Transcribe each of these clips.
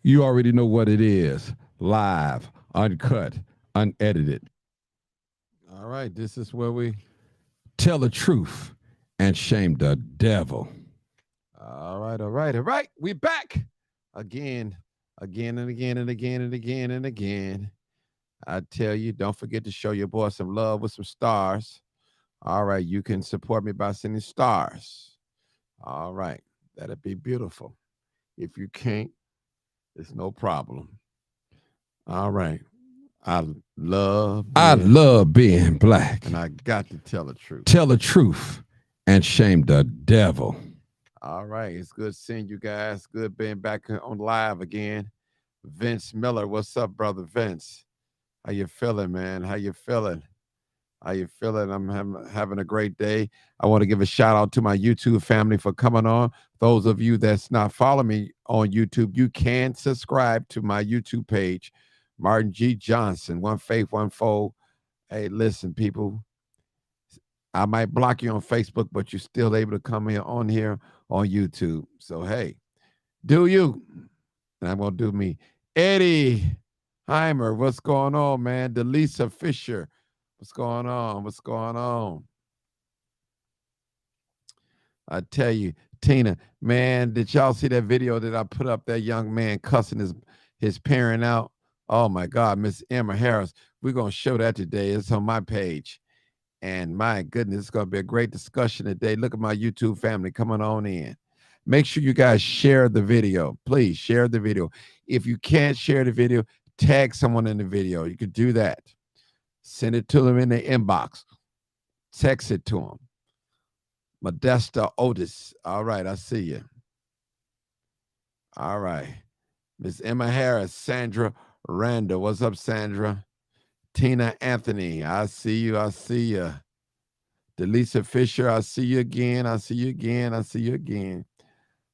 You already know what it is. Live, uncut, unedited. All right, this is where we tell the truth and shame the devil. All right, all right, all right. We back again, again and again and again and again and again. I tell you, don't forget to show your boy some love with some stars. All right, you can support me by sending stars. All right, that'd be beautiful. If you can't, it's no problem. All right. I love being black. And I got to tell the truth. Tell the truth and shame the devil. All right. It's good seeing you guys. Good being back on live again. Vince Miller. What's up, brother Vince? How you feeling, man? How you feeling? How you feeling? I'm having a great day. I want to give a shout out to my YouTube family for coming on. Those of you that's not following me on YouTube, you can subscribe to my YouTube page, Martin G. Johnson, One Faith, One Fold. Hey, listen, people, I might block you on Facebook, but you're still able to come here on YouTube. So, hey, do you. And I'm going to do me. Eddie Heimer, what's going on, man? Delisa Fisher, what's going on? What's going on? I tell you, Tina, man, did y'all see that video that I put up? That young man cussing his parent out. Oh my God, Miss Emma Harris. We're gonna show that today. It's on my page. And my goodness, it's gonna be a great discussion today. Look at my YouTube family coming on in. Make sure you guys share the video. Please share the video. If you can't share the video, tag someone in the video. You could do that. Send it to them in the inbox. Text it to them. Modesta Otis. All right, I see you. All right. Miss Emma Harris, Sandra Randall. What's up, Sandra? Tina Anthony. I see you. I see you. Delisa Fisher. I see you again. I see you again. I see you again.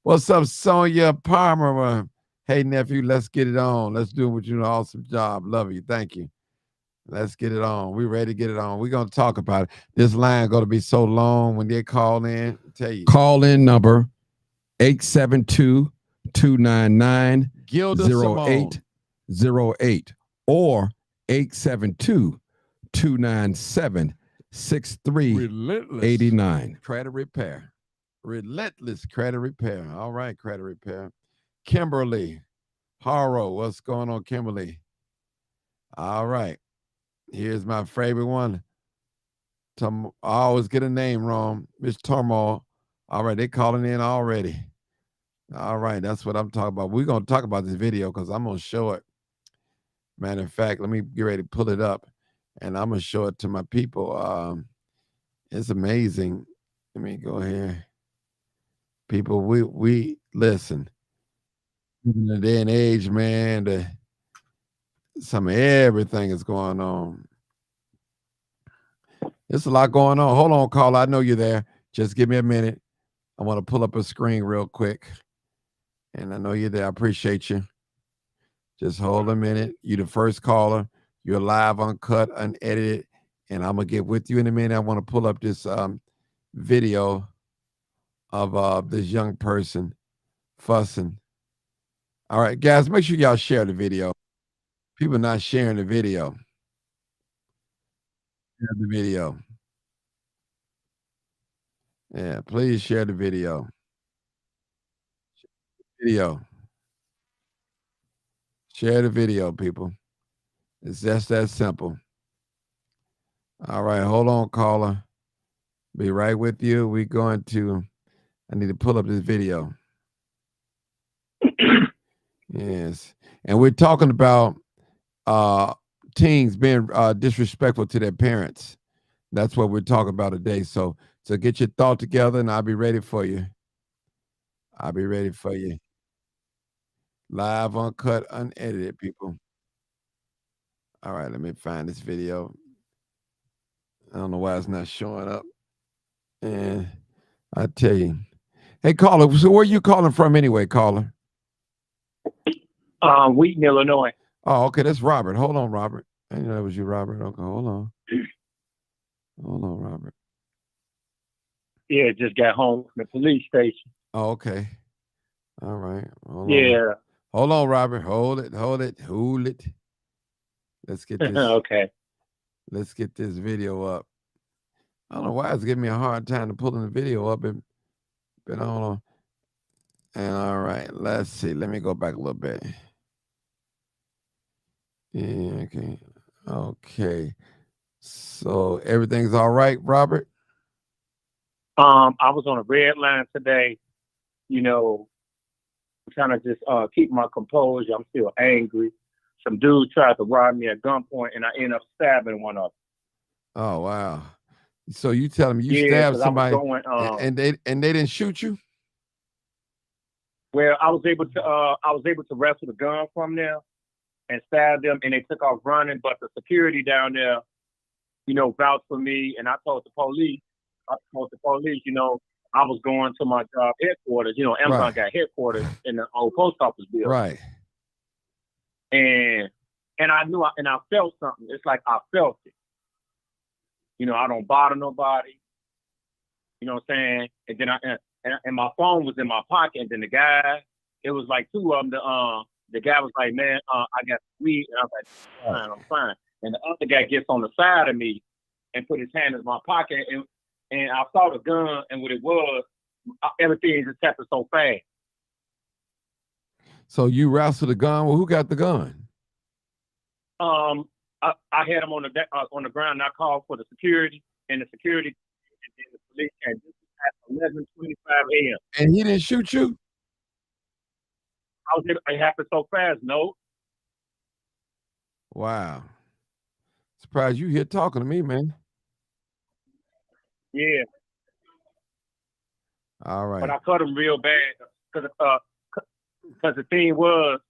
What's up, Sonia Palmer? Hey, nephew, let's get it on. Let's do what you do. Awesome job. Love you. Thank you. Let's get it on. We ready to get it on. We're going to talk about it. This line going to be so long when they call in. I tell you. Call in number 872-299-0808 or 872-297-6389. Credit repair. Relentless credit repair. All right, credit repair. Kimberly Harrow. What's going on, Kimberly? All right. Here's my favorite one. I always get a name wrong. Miss Turmoil. All right, they calling in already. All right, that's what I'm talking about. We're going to talk about this video because I'm going to show it. Matter of fact, let me get ready to pull it up, and I'm going to show it to my people. It's amazing. Let me go here. People, we listen. In the day and age, man, some of everything is going on. There's a lot going on. Hold on, caller. I know you're there. Just give me a minute. I want to pull up a screen real quick. And I know you're there. I appreciate you. Just hold a minute. You're the first caller. You're live, uncut, unedited. And I'm going to get with you in a minute. I want to pull up this video of this young person fussing. All right, guys, make sure y'all share the video. People not sharing the video. Share the video. Yeah, please share the video. Share the video, people. It's just that simple. All right, hold on, caller. Be right with you. I need to pull up this video. Yes. And we're talking about teens being disrespectful to their parents. That's what we're talking about today. So get your thought together and I'll be ready for you. I'll be ready for you. Live, uncut, unedited, people. All right, let me find this video. I don't know why it's not showing up. And I tell you. Hey, caller, so where are you calling from anyway, caller? Wheaton, Illinois. Oh, okay, that's Robert. Hold on, Robert. I didn't know that was you, Robert. Okay, hold on. Hold on, Robert. Yeah, just got home from the police station. Oh, okay. All right. Yeah. Hold on, Robert. Hold it. Let's get this. Okay. Let's get this video up. I don't know why it's giving me a hard time to pull in the video up, but I don't know. And all right, let's see. Let me go back a little bit. Yeah, okay. Okay. So everything's all right, Robert? I was on a red line today, you know, trying to just keep my composure. I'm still angry. Some dude tried to rob me at gunpoint, and I ended up stabbing one of them. Oh wow. So you telling me you Yeah, stabbed because I was somebody going. and they didn't shoot you? Well, I was able to wrestle the gun from them and stab them, and they took off running. But the security down there, vouched for me, and I told the police. I was going to my job headquarters. Amazon Right. got headquarters in the old post office building, Right. and I knew, and I felt something. It's like I felt it. I don't bother nobody. You know what I'm saying? And then and my phone was in my pocket. And then the guy, it was like two of them. The guy was like, "Man, I got weed," and I was like, "Fine, I'm fine." And the other guy gets on the side of me and put his hand in my pocket, and I saw the gun, and what it was, everything just happened so fast. So you wrestled the gun. Well, who got the gun? I had him on the ground. And I called for the security, and the security and the police came. This was at 11:25 a.m. And he didn't shoot you? It happened so fast. No. Wow. Surprised you here talking to me, man. Yeah. All right. But I cut him real bad because the thing was,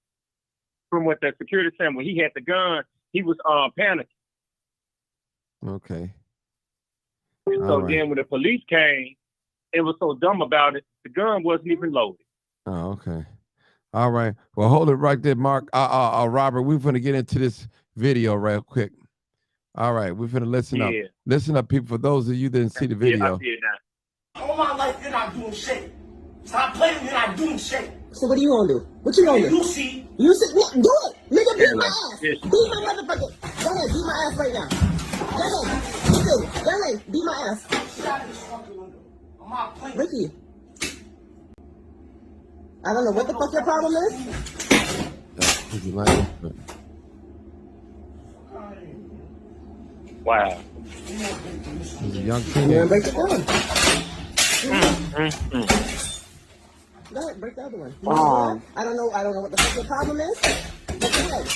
from what the security said, when he had the gun, he was panicking. Okay. And so then when the police came, it was so dumb about it. The gun wasn't even loaded. Oh, okay. All right. Well, hold it right there, Mark. Robert, we're going to get into this video real quick. All right. We're going to listen up. Listen up, people. For those of you that didn't see the video. Yeah, I see it now. All my life, you're not doing shit. Stop playing, you're not doing shit. So what are you gonna do? What you gonna do? You see. You see? What? Do it. Nigga, beat my ass. Beat my motherfucker. Go ahead, beat my ass right now. Go ahead. You do. Go ahead, beat my ass. Shit out of this fucking window. I'm not playing. Ricky. I don't know what the fuck your problem is. Wow. He's a young You teenager. wanna break the gun? Go ahead, break the other one. I don't know what the fuck your problem is. But go ahead.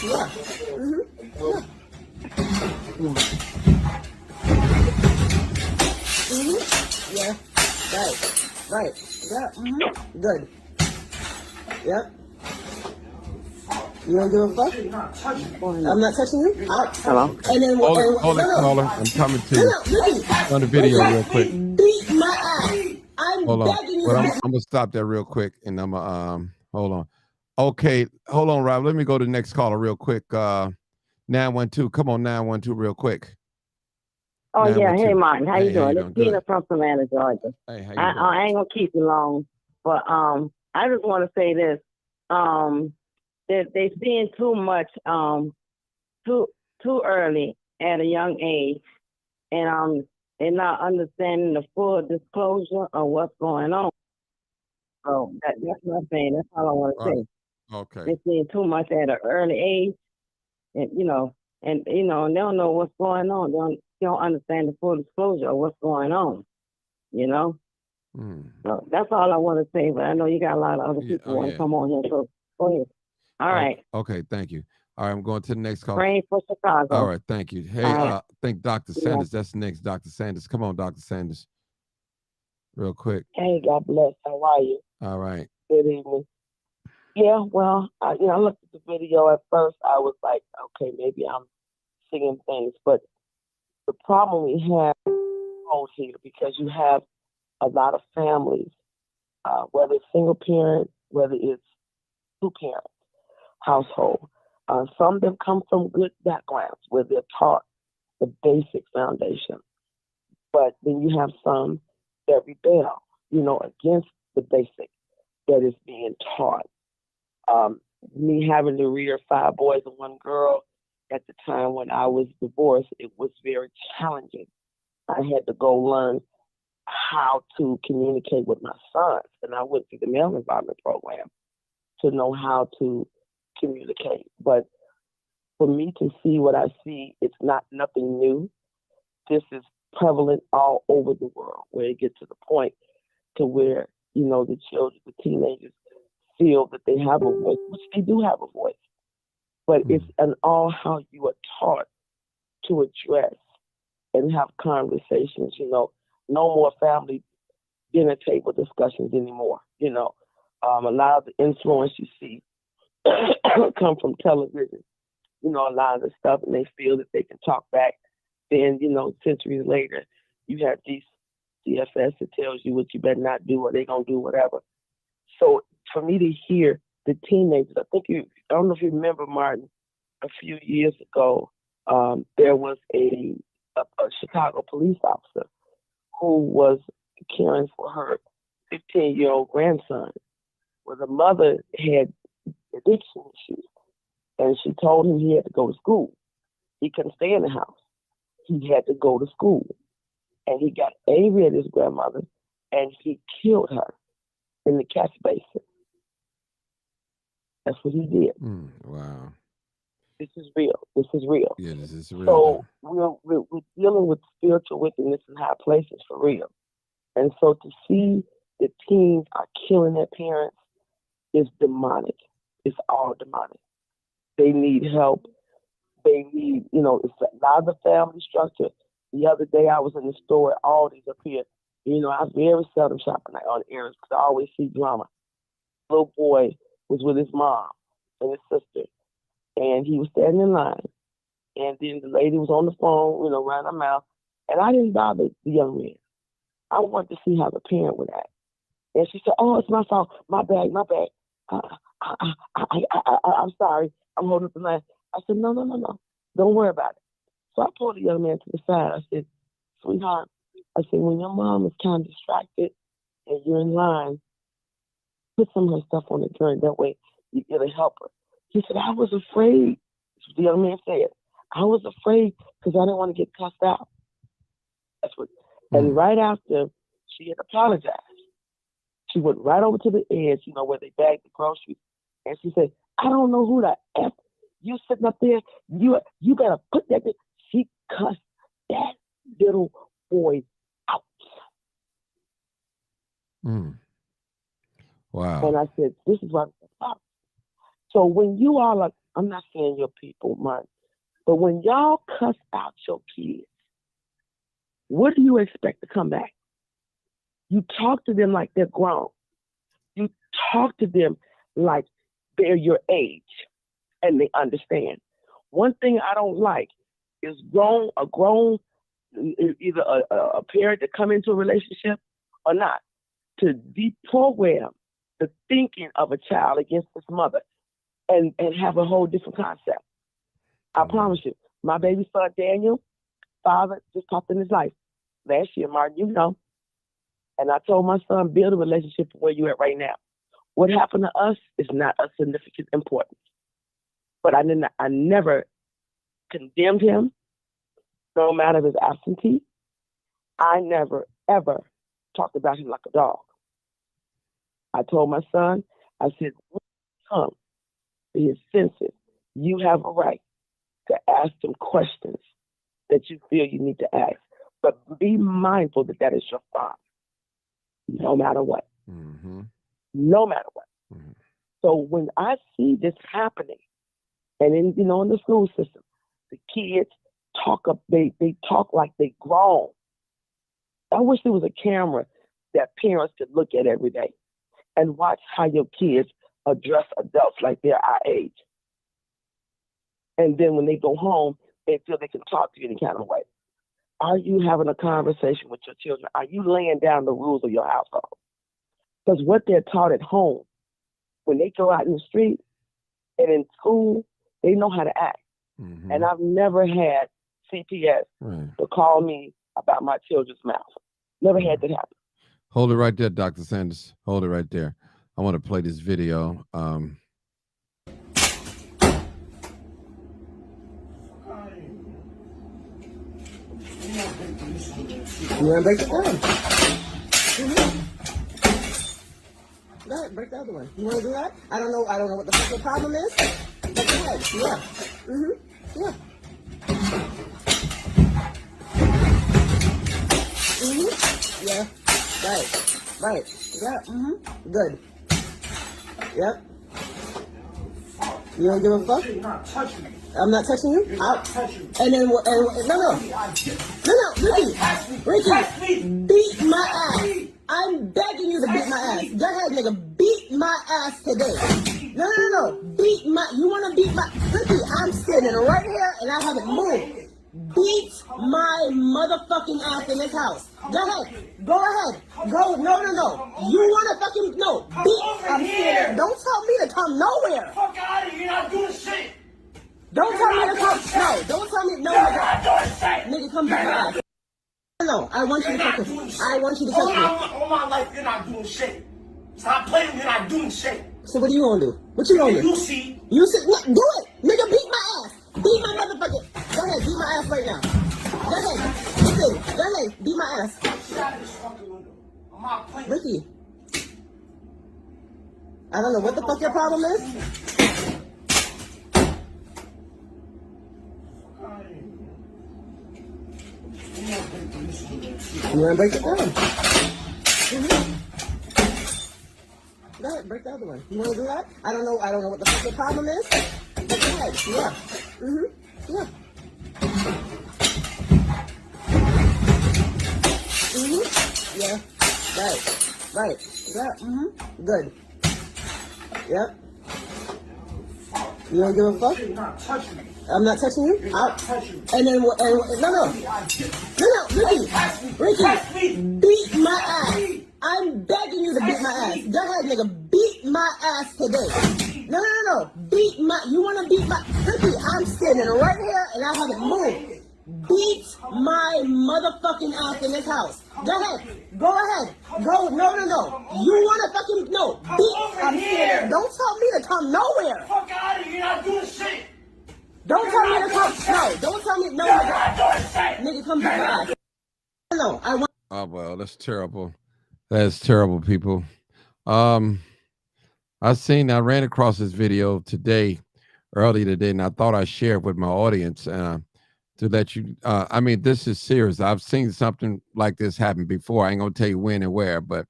Yeah. Yeah. Right. Yeah. Good. Yep. You don't give a fuck? I'm not touching you? Hello? And then Hold it, caller. I'm coming to you. On the video real quick. Beat my ass. I'm begging you. Well, I'm going to stop that real quick, and I'm hold on. Okay, hold on, Rob. Let me go to the next caller real quick. 912. Come on, 912 real quick. Oh, yeah. Hey, Martin. How you doing? It's Tina from Savannah, Georgia. Hey, how you doing? I ain't going to keep you long, but I just want to say this. They're seeing too much too early at a young age, and they're not understanding the full disclosure of what's going on. So that's what I'm saying. That's all I want to say. Okay. They're seeing too much at an early age, and and they don't know what's going on. They don't understand the full disclosure of what's going on. So that's all I want to say. But I know you got a lot of other people want to come on here. So go ahead. All right. Okay, thank you. All right, I'm going to the next call. Praying for Chicago. All right, thank you. Hey, I think Dr. Sanders, that's next. Dr. Sanders. Come on, Dr. Sanders. Real quick. Hey, God bless. How are you? All right. Good evening. Yeah, well, I looked at the video at first. I was like, okay, maybe I'm seeing things. But the problem we have here, because you have a lot of families, whether it's single parent, whether it's two parent household. Some of them come from good backgrounds where they're taught the basic foundation. But then you have some that rebel, against the basic that is being taught. me having to rear 5 boys and 1 girl at the time when I was divorced, it was very challenging. I had to go learn how to communicate with my sons, and I went through the male environment program to know how to communicate. But for me to see what I see, it's not nothing new. This is prevalent all over the world, where it gets to the point to where, you know, the children, the teenagers feel that they have a voice, which they do have a voice. But it's an all how you are taught to address and have conversations, you know. No more family dinner table discussions anymore, you know. A lot of the influence you see come from television, you know, a lot of the stuff, and they feel that they can talk back. Then, you know, centuries later, you have these CFS that tells you what you better not do or they're going to do whatever. So for me to hear the teenagers, I don't know if you remember, Martin, a few years ago, there was a Chicago police officer who was caring for her 15-year-old grandson, where the mother had addiction issues, and she told him he had to go to school. He couldn't stay in the house. He had to go to school. And he got angry at his grandmother, and he killed her in the catch basin. That's what he did. Wow. This is real. This is real. Yeah, this is real. So we're dealing with spiritual wickedness in high places for real. And so to see the teens are killing their parents is demonic. It's all demonic. They need help. They need, you know, it's not the family structure. The other day I was in the store at Aldi's up here. You know, I very seldom shop on errands because I always see drama. Little boy was with his mom and his sister, and he was standing in line. And then the lady was on the phone, you know, running her mouth. And I didn't bother the young man. I wanted to see how the parent would act. And she said, "Oh, it's my fault. My bad. I'm sorry. I'm holding up the line." I said, No. Don't worry about it. So I pulled the young man to the side. I said, "Sweetheart," I said, "when your mom is kind of distracted and you're in line, put some of her stuff on the joint. That way it'll help her." He said, "I was afraid." The young man said, "I was afraid because I didn't want to get cussed out." That's what. And right after she had apologized, she went right over to the edge, you know, where they bagged the groceries, and she said, "I don't know who the F you sitting up there. You better put that." She cussed that little boy out. Wow. And I said, "This is what I'm about." So when you all are, I'm not saying your people, Martin, but when y'all cuss out your kids, what do you expect to come back? You talk to them like they're grown. You talk to them like they're your age and they understand. One thing I don't like is either a parent to come into a relationship or not, to deprogram the thinking of a child against its mother and have a whole different concept. I promise you, my baby son Daniel, father just popped in his life last year, Martin, you know. And I told my son, build a relationship where you're at right now. What happened to us is not of significant importance. But I never condemned him, no matter if his absentee. I never, ever talked about him like a dog. I told my son, I said, when he comes to his senses, you have a right to ask him questions that you feel you need to ask. But be mindful that that is your father, no matter what. No matter what. So when I see this happening, and in the school system, the kids talk up, they talk like they grown. I wish there was a camera that parents could look at every day and watch how your kids address adults like they're our age. And then when they go home, they feel they can talk to you any kind of way. Are you having a conversation with your children? Are you laying down the rules of your household? Because what they're taught at home, when they go out in the street and in school, they know how to act. And I've never had CPS to call me about my children's mouth. Never had that happen. Hold it right there, Dr. Sanders. Hold it right there. I want to play this video. You want to break it down? Go ahead, break the other one. You want to do that? I don't know what the fuck your problem is. But go ahead. Yeah. Yeah. Yeah. Right. Yeah. Good. Yep. You don't give a fuck? You're not touching me. I'm not touching you? You're not touching me. And then what? No, Ricky, beat my ass. I'm begging you to beat my ass. Go ahead, nigga, beat my ass today. No, beat my. You wanna beat my? Ricky, I'm sitting right here and I haven't moved. Beat my motherfucking ass in this house. Go ahead. Go. No. You wanna fucking beat? I'm sitting. Don't tell me to come nowhere. Fuck out of here. You're not doing shit. Don't tell me to come. No, don't tell me. No, You're not doing shit. nigga, come back. No, I want you to touch me. I want you to touch me. All my life, you're not doing shit. Stop playing. You're not doing shit. So what are you gonna do? What you gonna do? You see. You sit. No, do it, nigga. Beat my ass. Beat my motherfucking. Go ahead, beat my ass right now. Go ahead. Listen. Go ahead, beat my ass. Get out of this fucking window. I'm not playing. Ricky. I don't know what the fuck your problem is. You wanna break it down? Go ahead, break the other one. You wanna do that? I don't know what the fuck your problem is. But go ahead. Yeah. Yeah. Yeah. Right. Yeah. Good. Yep. You don't give a fuck? You're not touching me. I'm not touching you? You're not touching me. And then what? No, Ricky, beat my ass. I'm begging you to beat my ass. Go ahead, nigga, beat my ass today. No, beat my. You wanna beat my? Ricky, I'm sitting right here and I haven't moved. Beat my motherfucking ass in this house. Go ahead. No. You wanna fucking beat? I'm sitting. Don't tell me to come nowhere. Fuck out of here. You're not doing shit. Don't tell me to come. No, don't tell me. No, You're not doing shit. nigga, come back. No, I want. Oh well, that's terrible. That's terrible, people. I ran across this video early today, and I thought I'd share it with my audience to let you. I mean, this is serious. I've seen something like this happen before. I ain't gonna tell you when and where, but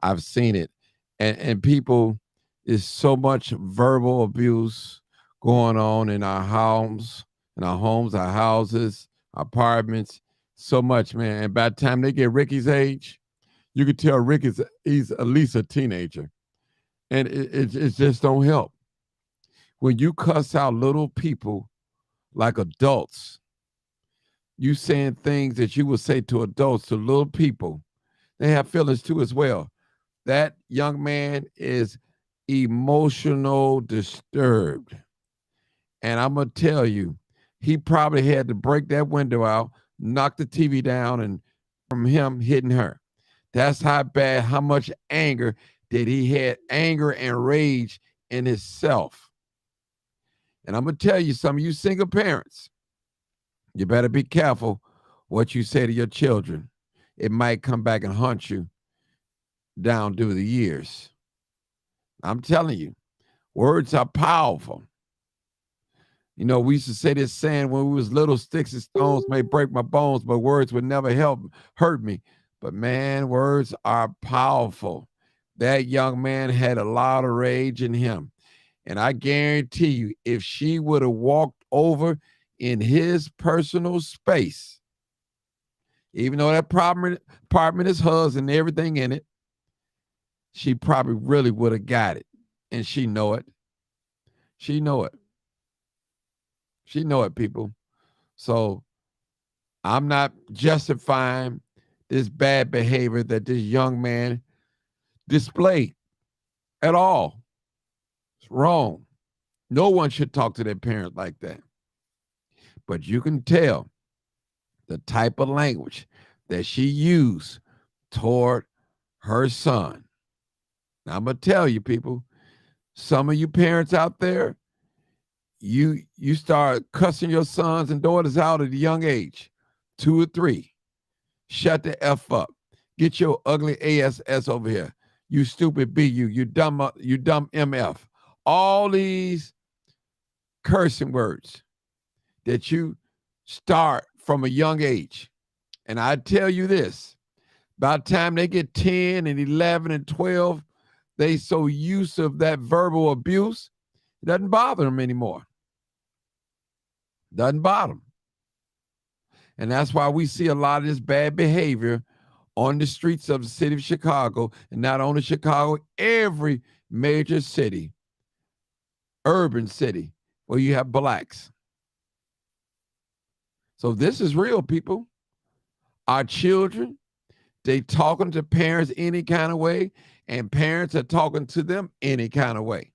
I've seen it, and people, is so much verbal abuse going on in our homes, our houses, apartments, so much, man. And by the time they get Ricky's age, you could tell he's at least a teenager. And it just don't help. When you cuss out little people like adults, you saying things that you would say to adults, to little people, they have feelings too as well. That young man is emotional disturbed. And I'm going to tell you, he probably had to break that window out, knock the TV down, and from him hitting her. That's how much anger that he had, anger and rage in himself. And I'm going to tell you, some of you single parents, you better be careful what you say to your children. It might come back and haunt you down through the years. I'm telling you, words are powerful. You know, we used to say this saying when we was little, sticks and stones may break my bones, but words would never hurt me. But man, words are powerful. That young man had a lot of rage in him. And I guarantee you, if she would have walked over in his personal space, even though that apartment is hers and everything in it, she probably really would have got it. And she know it. She know it. She know it, people. So I'm not justifying this bad behavior that this young man displayed at all. It's wrong. No one should talk to their parent like that. But you can tell the type of language that she used toward her son. Now, I'm going to tell you, people, some of you parents out there, you start cussing your sons and daughters out at a young age, 2 or 3. Shut the F up. Get your ugly ASS over here. You stupid BU. You dumb MF. All these cursing words that you start from a young age. And I tell you this, by the time they get 10 and 11 and 12, they so used of that verbal abuse, it doesn't bother them anymore. Doesn't bother them. And that's why we see a lot of this bad behavior on the streets of the city of Chicago, and not only Chicago, every major city, urban city, where you have blacks. So this is real, people. Our children, they talking to parents any kind of way, and parents are talking to them any kind of way.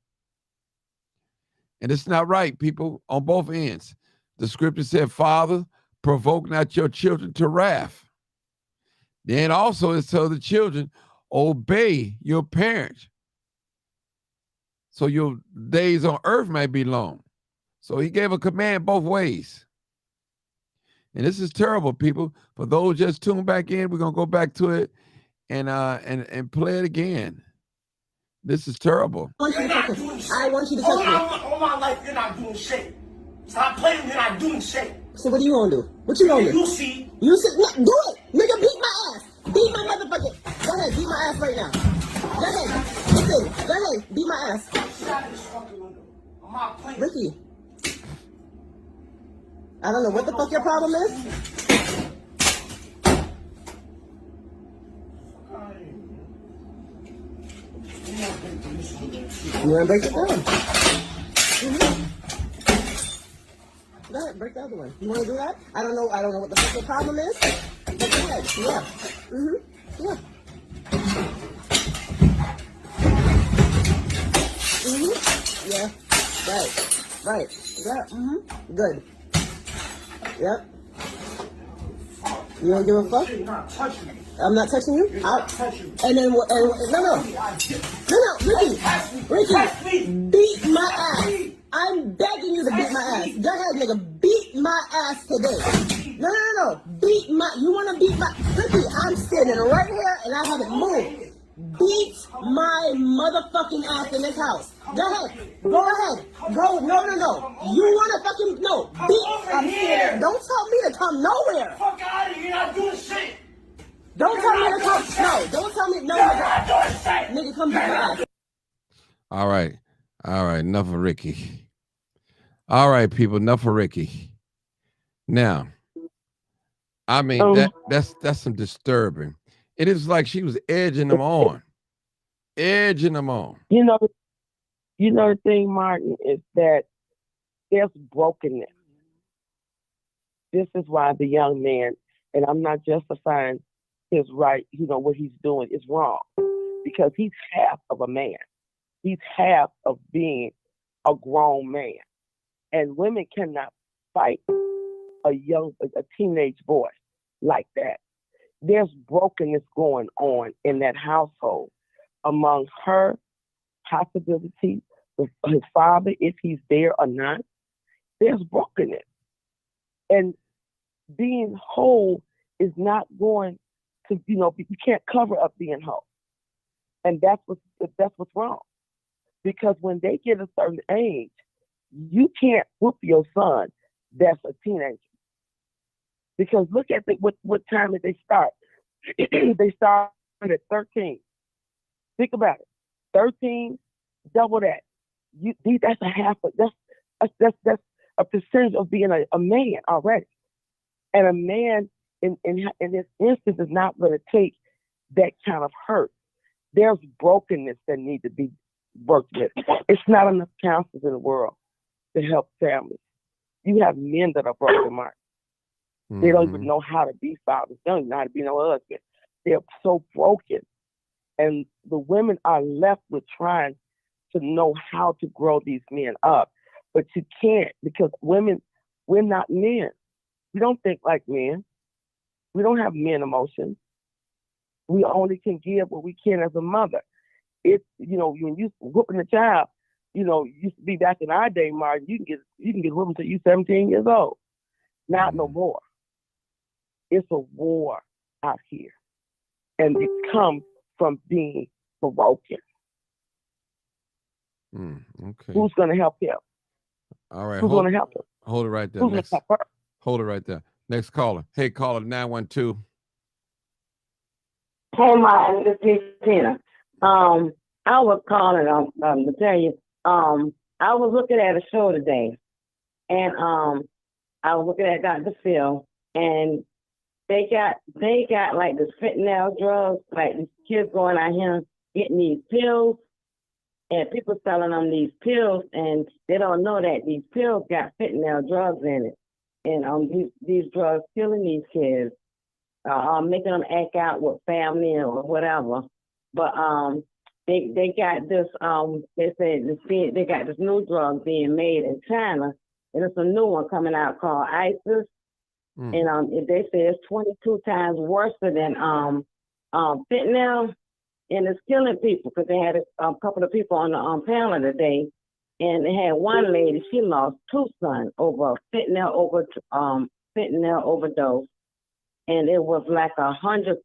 And it's not right, people, on both ends. The scripture said, Father, provoke not your children to wrath. Then also it tells the children, obey your parents, so your days on earth may be long. So he gave a command both ways. And this is terrible, people. For those just tuned back in, we're gonna go back to it and play it again. This is terrible. I want you to touch me. All my life, you're not doing shit. Stop playing, you're not doing shit. So what are you gonna do? What you gonna do? You see. You sit, no, do it. Nigga, beat my ass. Beat my motherfucking. Go ahead, beat my ass right now. Go ahead. Listen, go ahead, beat my ass. Get out of this fucking window. I'm not playing. Ricky. I don't know what the fuck your problem is. You wanna break it down? Go ahead, break the other one. You wanna do that? I don't know what the fuck your problem is. But go ahead, yeah. Yeah. Yeah. Right. Yeah. Good. Yep. You don't give a fuck? You're not touching me. I'm not touching you? You're not touching me. And then what? No, Ricky, beat my ass. I'm begging you to beat my ass. Go ahead, nigga, beat my ass today. No. Beat my. You wanna beat my? Ricky, I'm standing right here and I haven't moved. Beat my motherfucking ass in this house. Go ahead. Go. No. You wanna fucking no? Beat. I'm here. Don't tell me to come nowhere. Fuck out of here, you're not doing shit. Don't tell me to come. No. Don't tell me. No. You're not doing shit. Nigga, come beat my ass. All right. Enough of Ricky. All right, people. Enough of Ricky. Now, I mean that's some disturbing. It is like she was egging them on. You know the thing, Martin, is that there's brokenness. This is why the young man, and I'm not justifying his right, what he's doing is wrong, because he's half of a man. He's half of being a grown man. And women cannot fight a teenage boy like that. There's brokenness going on in that household among her, possibility, his father, if he's there or not. There's brokenness. And being whole is not going to, you can't cover up being whole. And that's what's wrong. Because when they get a certain age, you can't whoop your son that's a teenager. Because look at what time did they start? They started at 13. Think about it. 13, double that. That's a half. That's a percentage of being a man already. And a man in this instance is not going to take that kind of hurt. There's brokenness that need to be worked with. It's not enough counselors in the world to help families. You have men that are broken, Mark. They don't even know how to be fathers. They don't even know how to be no husband. They're so broken. And the women are left with trying to know how to grow these men up. But you can't, because women, we're not men. We don't think like men. We don't have men emotions. We only can give what we can as a mother. It's, when you whooping a child, used to be back in our day, Martin, you can get whooped until you're 17 years old. Not no more. It's a war out here. And it comes from being broken. Okay. Who's going to help him? All right. Who's going to help him? Hold it right there. Who's going to help her? Hold it right there. Next caller. Hey, caller 912. Hey, Martin, this is Tina. I was calling to tell you, I was looking at a show today, and I was looking at Dr. Phil, and they got like this fentanyl drugs, like these kids going out here getting these pills, and people selling them these pills, and they don't know that these pills got fentanyl drugs in it, and these drugs killing these kids, making them act out with family or whatever, but they got this they said they got this new drug being made in China, and it's a new one coming out called ISIS. And they say it's 22 times worse than fentanyl, and it's killing people, because they had a couple of people on the panel today, and they had one lady, she lost 2 sons over fentanyl overdose, and it was like 100%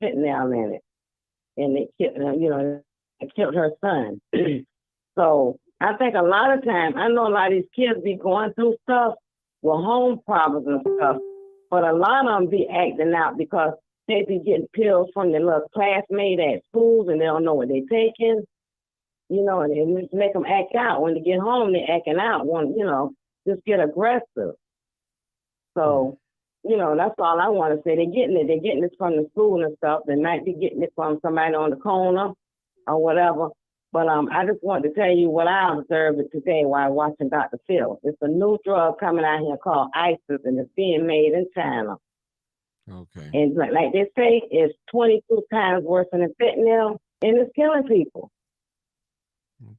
fentanyl in it, and it killed her son. So I think a lot of times, I know a lot of these kids be going through stuff with home problems and stuff, but a lot of them be acting out because they be getting pills from their little classmate at schools, and they don't know what they're taking, and it just make them act out. When they get home, they're acting out, just get aggressive. So, that's all I want to say. They're getting it from the school and stuff. They might be getting it from somebody on the corner or whatever. But I just want to tell you what I observed today while watching Dr. Phil. It's a new drug coming out here called ISIS, and it's being made in China. Okay. And like they say, it's 22 times worse than fentanyl, and it's killing people.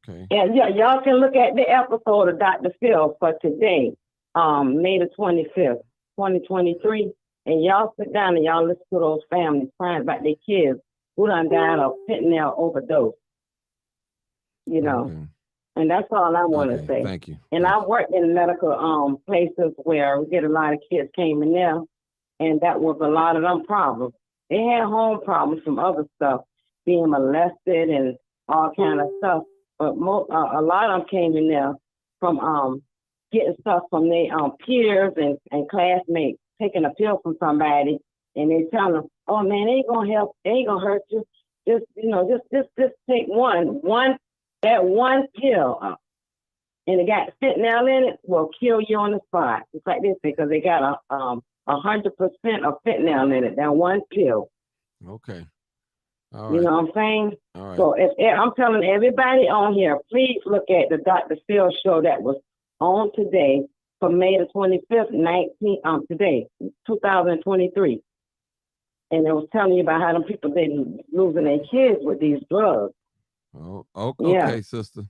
Okay. And yeah, y'all can look at the episode of Dr. Phil for today, May the 25th, 2023, and y'all sit down and y'all listen to those families crying about their kids who done died of fentanyl overdose. Okay. And that's all I want to say. Thank you. And I worked in medical places where we get a lot of kids came in there, and that was a lot of them problems. They had home problems from other stuff, being molested and all kind of stuff. But a lot of them came in there from getting stuff from their peers and classmates, taking a pill from somebody, and they tell them, "Oh man, it ain't gonna help, it ain't gonna hurt you. Just take one pill, and it got fentanyl in it, will kill you on the spot." It's like this because they got 100% of fentanyl in it. That one pill. Okay. All right. You know what I'm saying? All right. So if I'm telling everybody on here, please look at the Dr. Phil show that was on today for May the 25th, today, 2023. And it was telling you about how them people they losing their kids with these drugs. Oh, okay, Yeah. sister.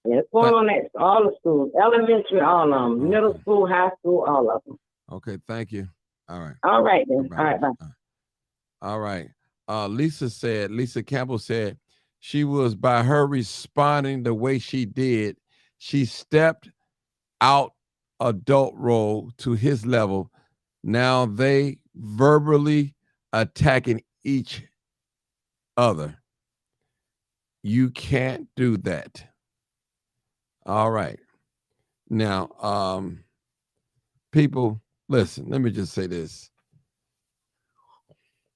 Yeah, it's going on at all the schools, elementary, all of them, middle school, high school, all of them. Okay, thank you. All right. All right then. Bye. All right, bye. All right. Lisa Campbell said she was, by her responding the way she did, she stepped out adult role to his level. Now they verbally attacking each other. You can't do that. All right. Now, people, listen, let me just say this.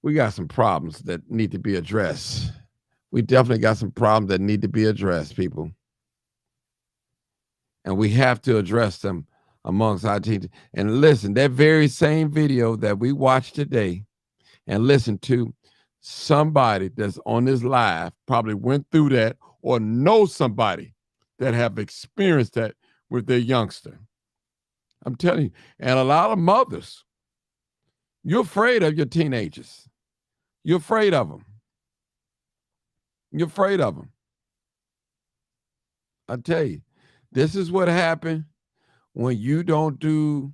We got some problems that need to be addressed. We definitely got some problems that need to be addressed, people. And we have to address them amongst our teachers. And listen, that very same video that we watched today and listened to, somebody that's on this live probably went through that or knows somebody that have experienced that with their youngster. I'm telling you. And a lot of mothers, you're afraid of your teenagers. You're afraid of them. You're afraid of them. I tell you, this is what happened when you don't do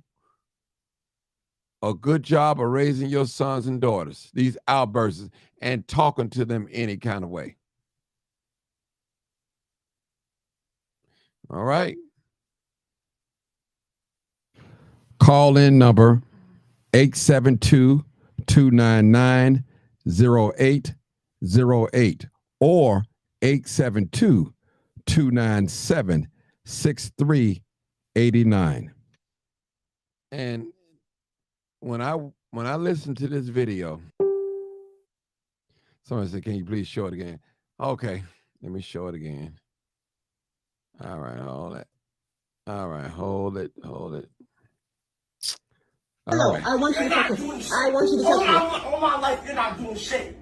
a good job of raising your sons and daughters, these outbursts, and talking to them any kind of way. All right. Call in number 872 872-299-0808 or 872-297-6389. And when I listen to this video, someone said, "Can you please show it again?" Okay, let me show it again. All right, hold it. All right, hold it. No, All right. I want you to You're not touch doing me. shit. I want you to touch me. All my life, you're not doing shit.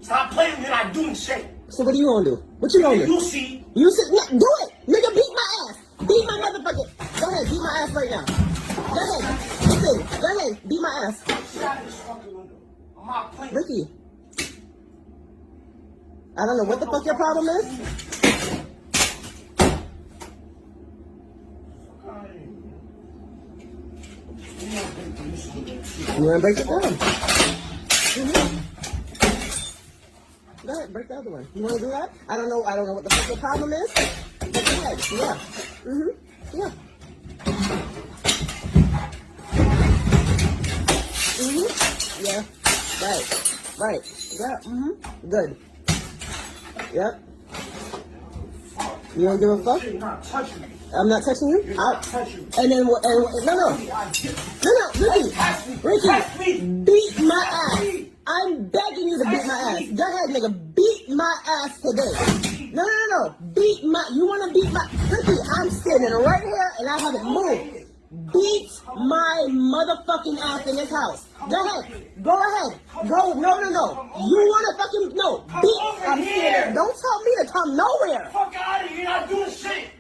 Stop playing, you're not doing shit. So what are you gonna do? What you gonna do? You see, You sit, yeah, do it, nigga. Beat my ass. Beat my motherfucker. Go ahead, beat my ass right now. Go ahead. Listen, go ahead, beat my ass. get out of this fucking window. I'm not playing. Ricky, I don't know what the fuck your problem is. You wanna break it down? Go ahead, break the other one. You wanna do that? I don't know what the fuck your problem is. But go ahead, yeah. Yeah. Yeah. Right. Yeah. Good. Yep. You don't give a fuck? You're not touching me. I'm not touching you. You're not touching me. And then what? No, Ricky, beat my ass. I'm begging you to beat my ass. Go ahead, nigga, beat my ass today. No, beat my. You wanna beat my? Ricky, I'm standing right here and I haven't moved. Beat my motherfucking ass in this house. Go ahead. Go. No. You wanna fucking no? Beat. I'm here. Don't tell me to come nowhere. Fuck out of here, you're not doing shit.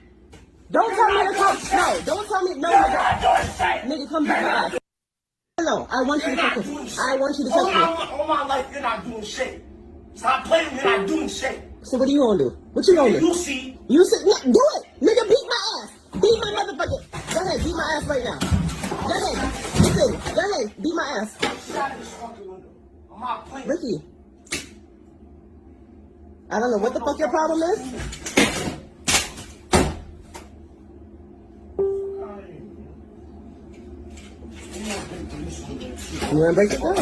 Don't tell me to come. No, don't tell me. No, You're nigga. not doing shit. Nigga, come beat my ass. No, I want you to touch me. I want you to touch me. All my life, you're not doing shit. Stop playing, you're not doing shit. So what are you gonna do? What you gonna do? You see, You sit. Yeah, do it, nigga. Beat my ass. Beat my motherfucker. Go ahead, beat my ass right now. Go ahead. Listen. Go ahead, beat my ass. get out of this fucking window. I'm not playing. Ricky, I don't know what the fuck your problem is. You wanna break it down?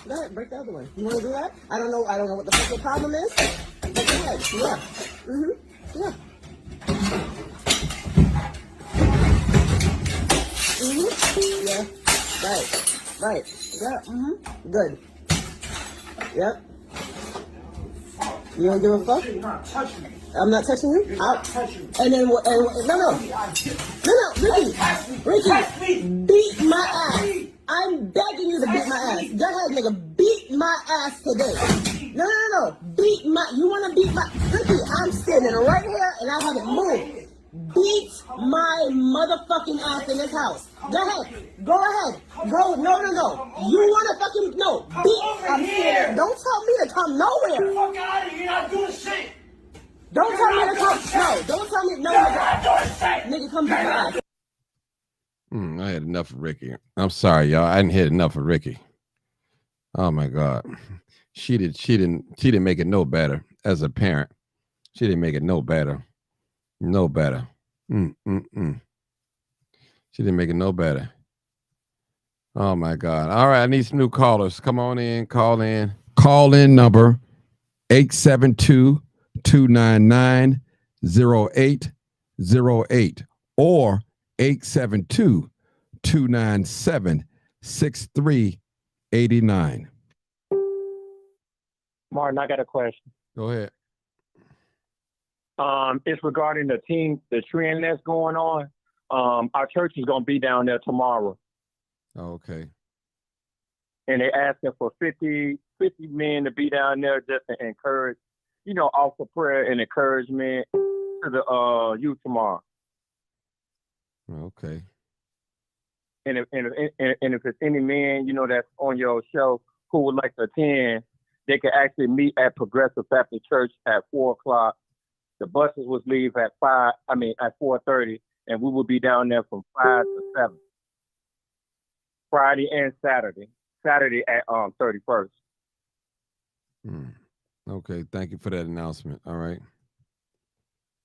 Go ahead, break the other one. You wanna do that? I don't know what the fuck your problem is. But go ahead, yeah. Yeah. Yeah. Right. Yeah. Good. Yep. You don't give a fuck? You're not touching me. I'm not touching you. You're not touching me. And then what? No, Ricky, beat my ass. I'm begging you to beat my ass. Go ahead, nigga, beat my ass today. No, beat my. You wanna beat my? Ricky, I'm standing right here and I haven't moved. Beat my motherfucking ass in this house. Go ahead. Go. No. You wanna fucking no? Beat. I'm here. Don't tell me to come nowhere. Fuck out of here, you're not doing shit. Don't tell me to come. No. Don't tell me. No, You're nigga. not doing shit. Nigga, come beat my ass. I had enough of Ricky. I'm sorry, y'all. I didn't hit enough of Ricky. Oh my God. She didn't make it no better as a parent. She didn't make it no better. No better. She didn't make it no better. Oh my God. All right, I need some new callers. Come on in, call in. Call in number 872-299-0808 or 872-297-6389. Martin, I got a question. Go ahead. It's regarding the trend that's going on. Our church is going to be down there tomorrow, Okay. and they're asking for 50 men to be down there just to encourage, offer prayer and encouragement to the youth tomorrow. Okay. And if it's any men, that's on your show who would like to attend, they can actually meet at Progressive Baptist Church at 4:00. The buses would leave at 4:30, and we will be down there from 5 to 7. Friday and Saturday. Saturday at 31st. Okay. Thank you for that announcement. All right.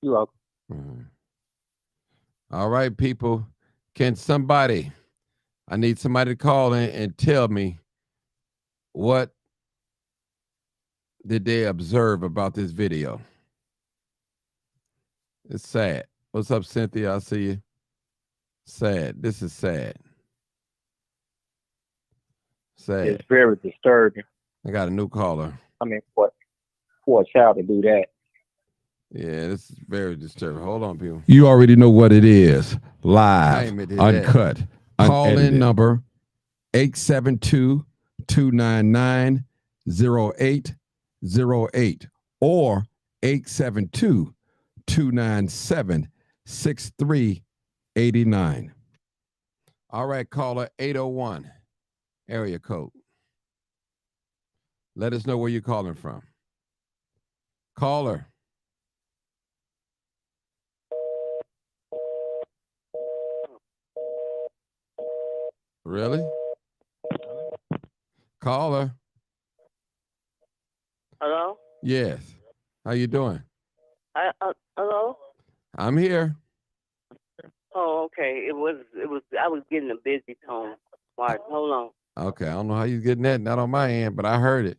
You're welcome. All right, people. Can somebody I need somebody to call in and tell me what did they observe about this video. It's sad. What's up, Cynthia? I see you. Sad. This is sad. Sad. It's very disturbing. I got a new caller. I mean, for a child to do that. Yeah, this is very disturbing. Hold on, people. You already know what it is. Live, Name it is uncut. Call in unedited. number 872-299-0808 or 872-297-6389. All right, caller 801, area code. Let us know where you're calling from. Caller. Really? Caller. Hello? Yes. How you doing? Hello? I'm here. Oh, okay. I was getting a busy tone. Mark, hold on. Okay, I don't know how you getting that. Not on my end, but I heard it.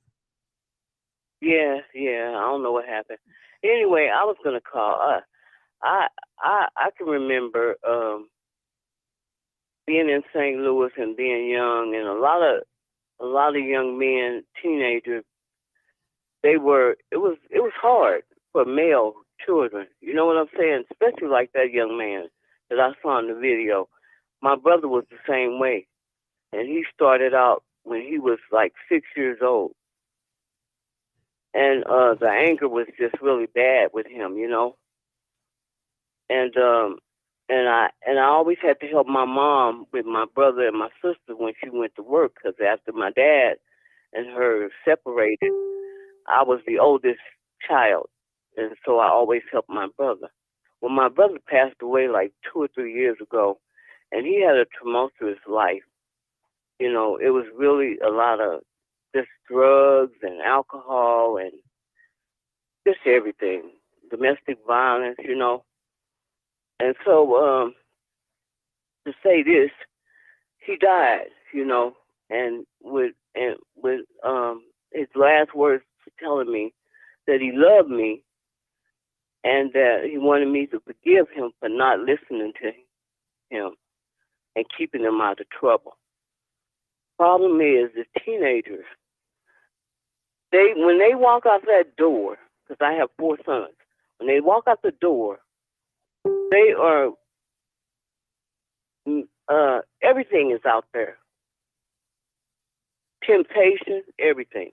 Yeah, I don't know what happened. Anyway, I was gonna call. I can remember being in St. Louis and being young, and a lot of young men, teenagers. It was hard for male children. You know what I'm saying? Especially like that young man that I saw in the video. My brother was the same way, and he started out when he was like 6 years old. And the anger was just really bad with him, you know. And I always had to help my mom with my brother and my sister when she went to work, because after my dad and her separated, I was the oldest child, and so I always helped my brother. Well, my brother passed away like 2 or 3 years ago, and he had a tumultuous life. You know, it was really a lot of just drugs and alcohol and just everything, domestic violence, you know. And so, to say this, he died, you know, and with his last words telling me that he loved me and that he wanted me to forgive him for not listening to him and keeping him out of trouble. Problem is, the teenagers, when they walk out that door, because I have 4 sons, when they walk out the door, they are, everything is out there. Temptation, everything.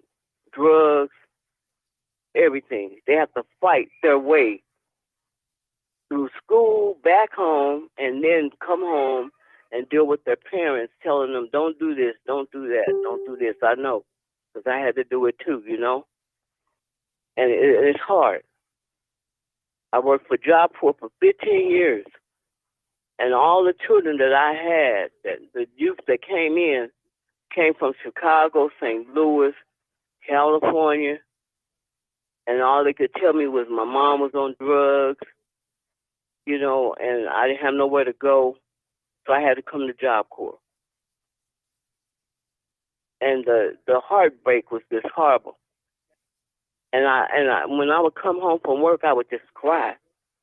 Drugs, everything. They have to fight their way through school, back home, and then come home and deal with their parents telling them, don't do this, don't do that, don't do this. I know, because I had to do it too, you know? And it's hard. I worked for Job Corps for 15 years. And all the children that I had, the youth that came from Chicago, St. Louis, California. And all they could tell me was my mom was on drugs, you know, and I didn't have nowhere to go. So I had to come to Job Corps. And the heartbreak was just horrible. And I when I would come home from work, I would just cry.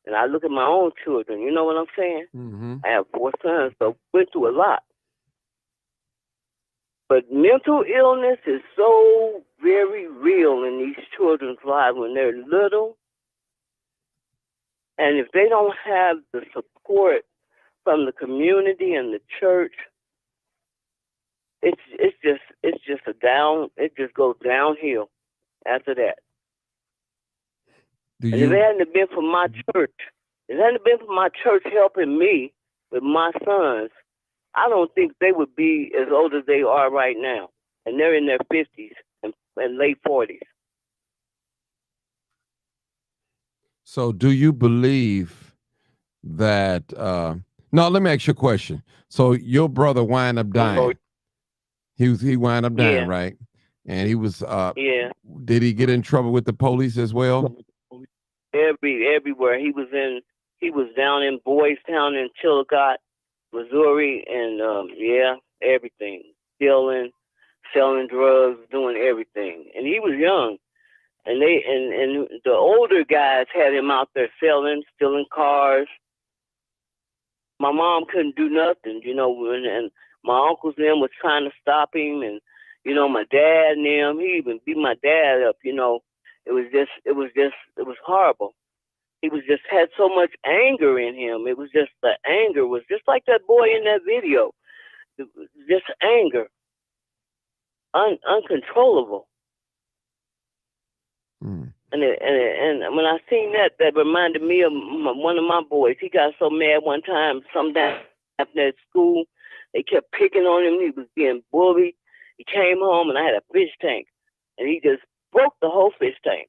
And I look at my own children. You know what I'm saying? Mm-hmm. I have 4 sons, so went through a lot. But mental illness is so very real in these children's lives when they're little. And if they don't have the support from the community and the church, it just goes downhill after that. And if it hadn't been for my church helping me with my sons, I don't think they would be as old as they are right now. And they're in their 50s and late 40s. So do you believe that no, let me ask you a question. So your brother wound up dying. He wound up dying, Yeah. right? And he was Yeah. did he get in trouble with the police as well? Everywhere. He was down in Boys Town in Chillicothe, Missouri, and everything, stealing, selling drugs, doing everything. And he was young. And the older guys had him out there stealing cars. My mom couldn't do nothing, and my uncles and them was trying to stop him, and my dad and them, he even beat my dad up, It was horrible. He was just had so much anger in him. It was just, the anger was just like that boy in that video. Just anger. Uncontrollable. Mm. And when I seen that reminded me of one of my boys. He got so mad one time, sometime after at school, they kept picking on him. He was being bullied. He came home and I had a fish tank, and he just broke the whole fish tank.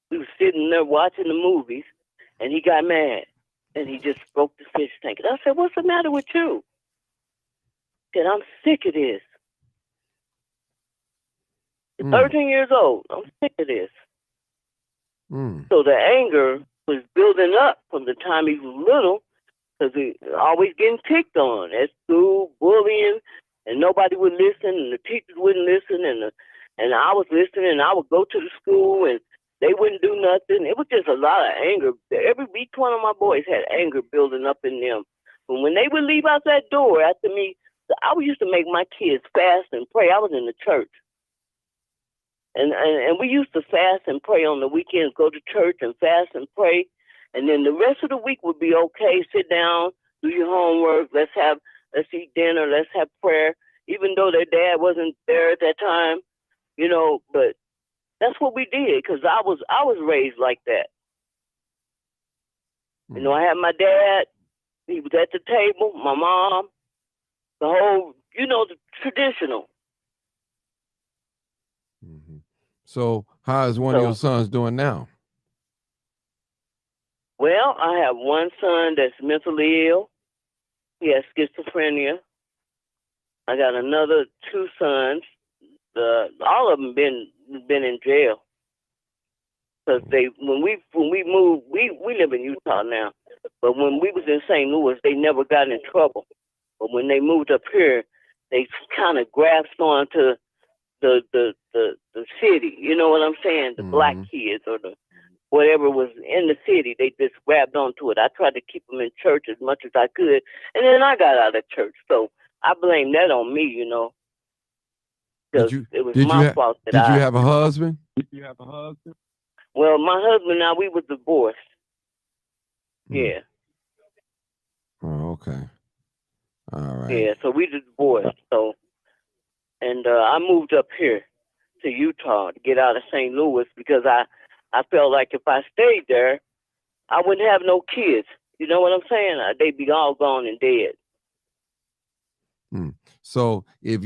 We were sitting there watching the movies, and he got mad, and he just broke the fish tank. And I said, "What's the matter with you?" He said, "I'm sick of this." He's 13 years old. I'm sick of this. Mm. So the anger was building up from the time he was little, because he always getting picked on at school, bullying, and nobody would listen, and the teachers wouldn't listen, and I was listening, and I would go to the school, and they wouldn't do nothing. It was just a lot of anger. Each one of my boys had anger building up in them. But when they would leave out that door after me, I used to make my kids fast and pray. I was in the church. And we used to fast and pray on the weekends, go to church and fast and pray. And then the rest of the week would be okay. Sit down, do your homework. Let's eat dinner. Let's have prayer. Even though their dad wasn't there at that time, but that's what we did, because I was raised like that. I had my dad. He was at the table. My mom. The whole, the traditional. Mm-hmm. So how is one of your sons doing now? Well, I have one son that's mentally ill. He has schizophrenia. I got another 2 sons. All of them been in jail, because when we moved, we live in Utah now, but when we was in St. Louis, they never got in trouble. But when they moved up here, they kind of grasped onto the city. You know what I'm saying? The black kids or the whatever was in the city, they just grabbed onto it. I tried to keep them in church as much as I could, and then I got out of church. So I blame that on me, It was my fault that Did you have a husband? Well, my husband and I, we were divorced. Yeah. Oh, okay. All right. Yeah, so we divorced. So, and I moved up here to Utah to get out of St. Louis, because I felt like if I stayed there, I wouldn't have no kids. You know what I'm saying? They'd be all gone and dead. So if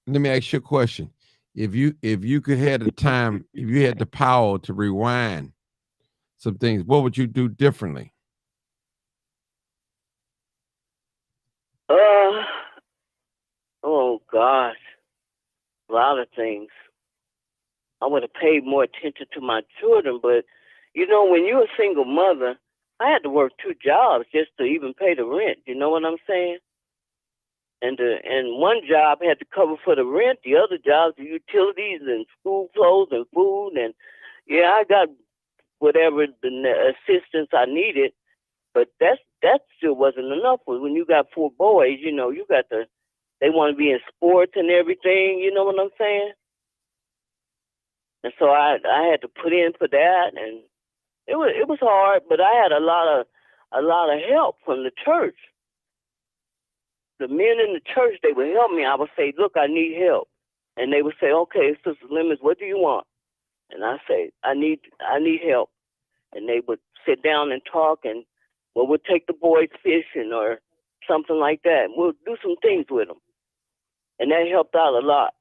let me ask you a question. If you could have the time, if you had the power to rewind some things, what would you do differently? Oh gosh, a lot of things. I would have paid more attention to my children, but when you're a single mother, I had to work 2 jobs just to even pay the rent. You know what I'm saying? And one job had to cover for the rent, the other jobs, the utilities and school clothes and food. And yeah, I got whatever the assistance I needed, but that still wasn't enough. When you got 4 boys, you got they want to be in sports and everything. You know what I'm saying? And so I had to put in for that, and it was hard, but I had a lot of help from the church. The men in the church, they would help me. I would say, "Look, I need help," and they would say, "Okay, Sister Lemons, what do you want?" And I say, "I need help," and they would sit down and talk, and we'll take the boys fishing or something like that. We'll do some things with them, and that helped out a lot.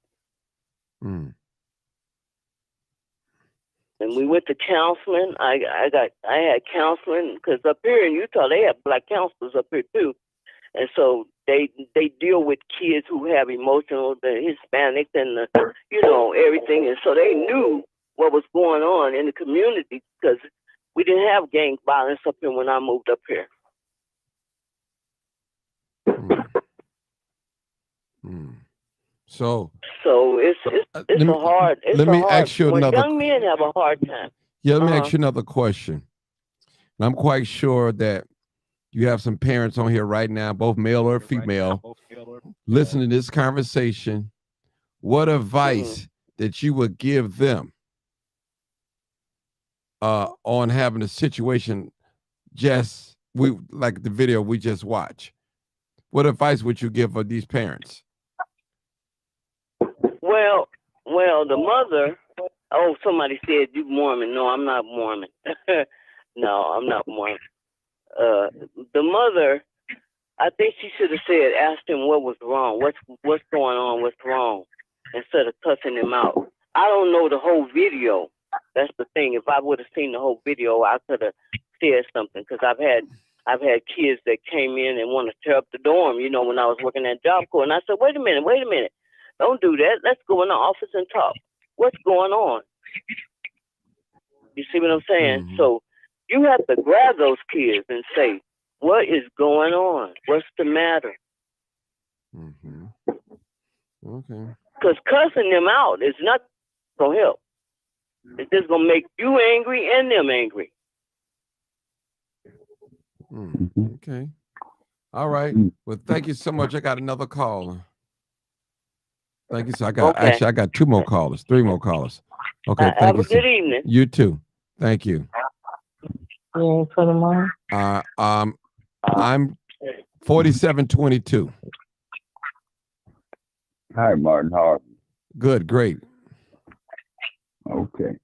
And we went to counseling. I had counseling, because up here in Utah they have black counselors up here too, and so they deal with kids who have emotional, the Hispanics and everything, and so they knew what was going on in the community, because we didn't have gang violence up here when I moved up here. So So it's let a me hard. It's let a me hard. ask you When another. young men have a hard time. Yeah, let me Uh-huh. ask you another question. And I'm quite sure that you have some parents on here right now, both male or female, listening to this conversation. What advice that you would give them on having a situation just we like the video we just watched? What advice would you give for these parents? Well, the mother. Oh, somebody said you Mormon. No, I'm not Mormon. No, I'm not Mormon. The mother, I think she should have said, asked him what was wrong, what's going on, what's wrong, instead of cussing him out. I don't know the whole video. That's the thing. If I would have seen the whole video, I could have said something, because I've had kids that came in and want to tear up the dorm, you know, when I was working at Job Corps. And I said, wait a minute. Don't do that. Let's go in the office and talk. What's going on? You see what I'm saying? Mhm. So you have to grab those kids and say, what is going on? What's the matter? Mm-hmm. Okay. Because cussing them out is not going to help. It's just going to make you angry and them angry. Okay. All right. Well, thank you so much. I got another caller. Thank you. So I got Okay. I got 2 more callers, 3 more callers. Okay. Thank Have you. a good evening. You too. Thank you. Yeah, for the mom. I'm 4722. Hi, Martin. How are you? Good. Great. Okay.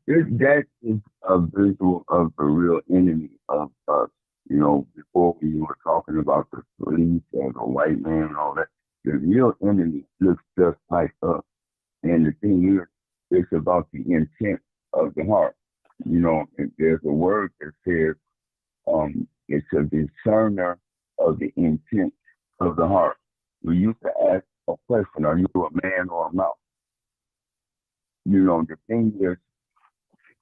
That is a visual of the real enemy of us. You know, before we were talking about the police or the white man and all that, the real enemy looks just like us. And the thing is, it's about the intent of the heart. You know, and there's a word that says, it's a discerner of the intent of the heart. We used to ask a question, are you a man or a mouse? You know, the thing is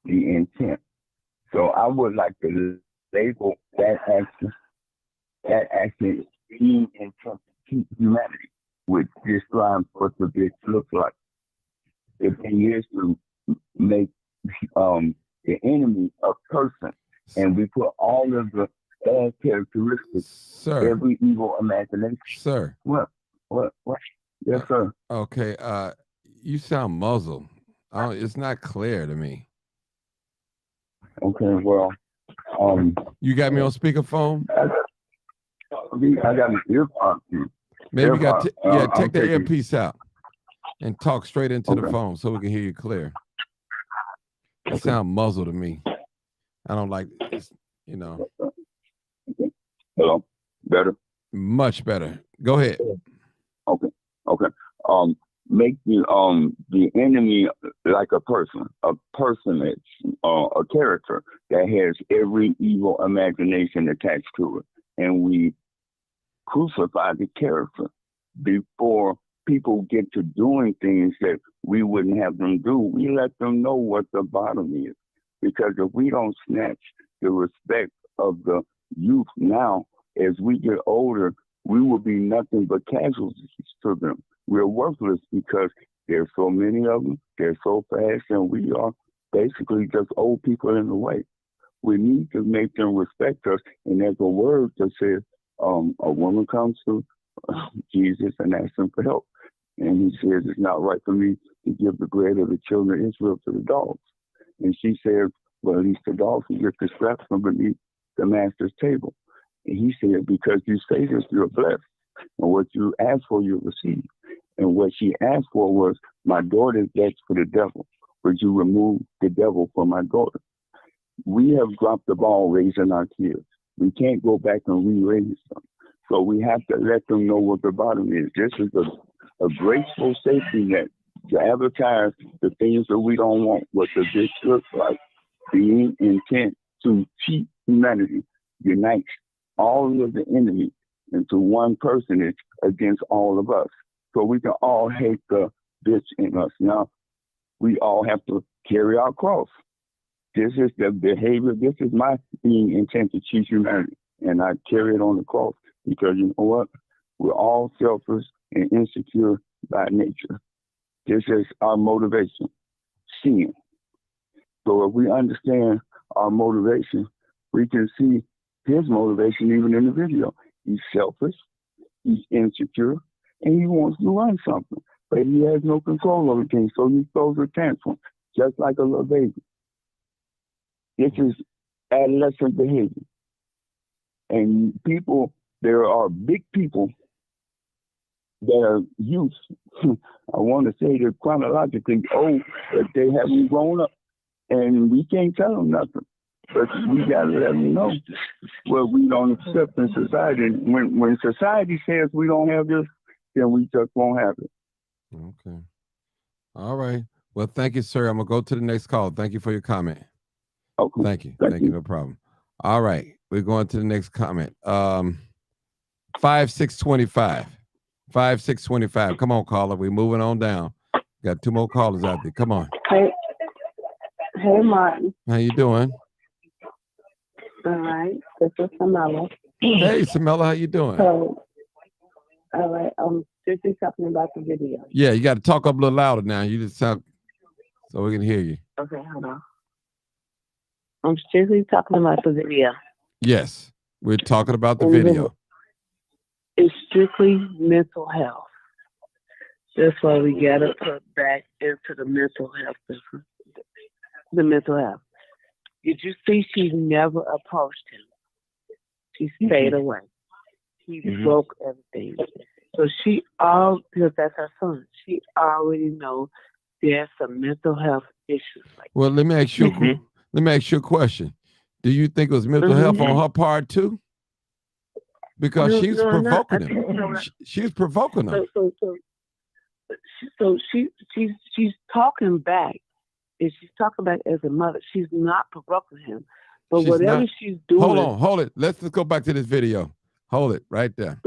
the intent. So I would like to label that action being intent to keep humanity, which describes what the bitch looks like. The thing is to make the enemy a person, and we put all of the bad characteristics, Sir. every evil imagination. Sir. What? Yes, sir. Okay. You sound muzzled. It's not clear to me. Okay, well, you got me on speakerphone? I got an earphone. Maybe you got take the taking- earpiece out and talk straight into the Okay. phone so we can hear you clear. You sound muzzled to me. I don't like this, you know. Hello, better? Much better. Go ahead. Okay. Make the enemy like a person, a personage, a character that has every evil imagination attached to it. And we crucify the character before people get to doing things that we wouldn't have them do. We let them know what the bottom is. Because if we don't snatch the respect of the youth now, as we get older, we will be nothing but casualties to them. We're worthless because there's so many of them, they're so fast, and we are basically just old people in the way. We need to make them respect us. And there's a word that says, a woman comes to Jesus and asks him for help. And he says, it's not right for me to give the bread of the children of Israel to the dogs. And she says, well, at least the dogs will get the scraps from beneath the master's table. And he said, because you say this, you're blessed. And what you ask for, you receive. And what she asked for was, my daughter begs for the devil. Would you remove the devil from my daughter? We have dropped the ball raising our kids. We can't go back and re-raise them. So we have to let them know what the bottom is. This is a graceful safety net to advertise the things that we don't want, what the bitch looks like. Being intent to cheat humanity unites all of the enemy into one personage against all of us. So we can all hate the bitch in us. Now, we all have to carry our cross. This is the behavior. This is my being intent to cheat humanity. And I carry it on the cross because you know what? We're all selfish and insecure by nature. This is our motivation, sin. So if we understand our motivation, we can see his motivation even in the video. He's selfish, he's insecure, and he wants to run something, but he has no control over things, so he throws a tantrum, just like a little baby. This is adolescent behavior. And people, there are big people that are youth. I want to say they're chronologically old, but they haven't grown up. And we can't tell them nothing. But we got to let them know what we don't accept in society. And when society says we don't have this, then we just won't have it. Okay. All right. Well, thank you, sir. I'm going to go to the next call. Thank you for your comment. Okay. Thank you. Thank you. No problem. All right. We're going to the next comment. 5625. 5625. Come on, caller. We're moving on down. Got 2 more callers out there. Come on. Hey, Martin. How you doing? All right. This is Samela. Hey, Samela, how you doing? So, all right. I'm strictly talking about the video. Yeah, you got to talk up a little louder now. You just sound so we can hear you. Okay, hold on. I'm strictly talking about the video. Yes, we're talking about the video. It's strictly mental health. That's why we got to put back into the mental health business. The mental health. Did you see she never approached him? She stayed away. He broke everything. So because that's her son, she already knows there's some mental health issues. Well, let me ask you. Let me ask you a question. Do you think it was mental health on her part too? Because she's provoking him. She's provoking him. So she's talking back. And she's talking back as a mother. She's not provoking him. But She's whatever not- she's doing. Hold it. Let's just go back to this video. Hold it right there.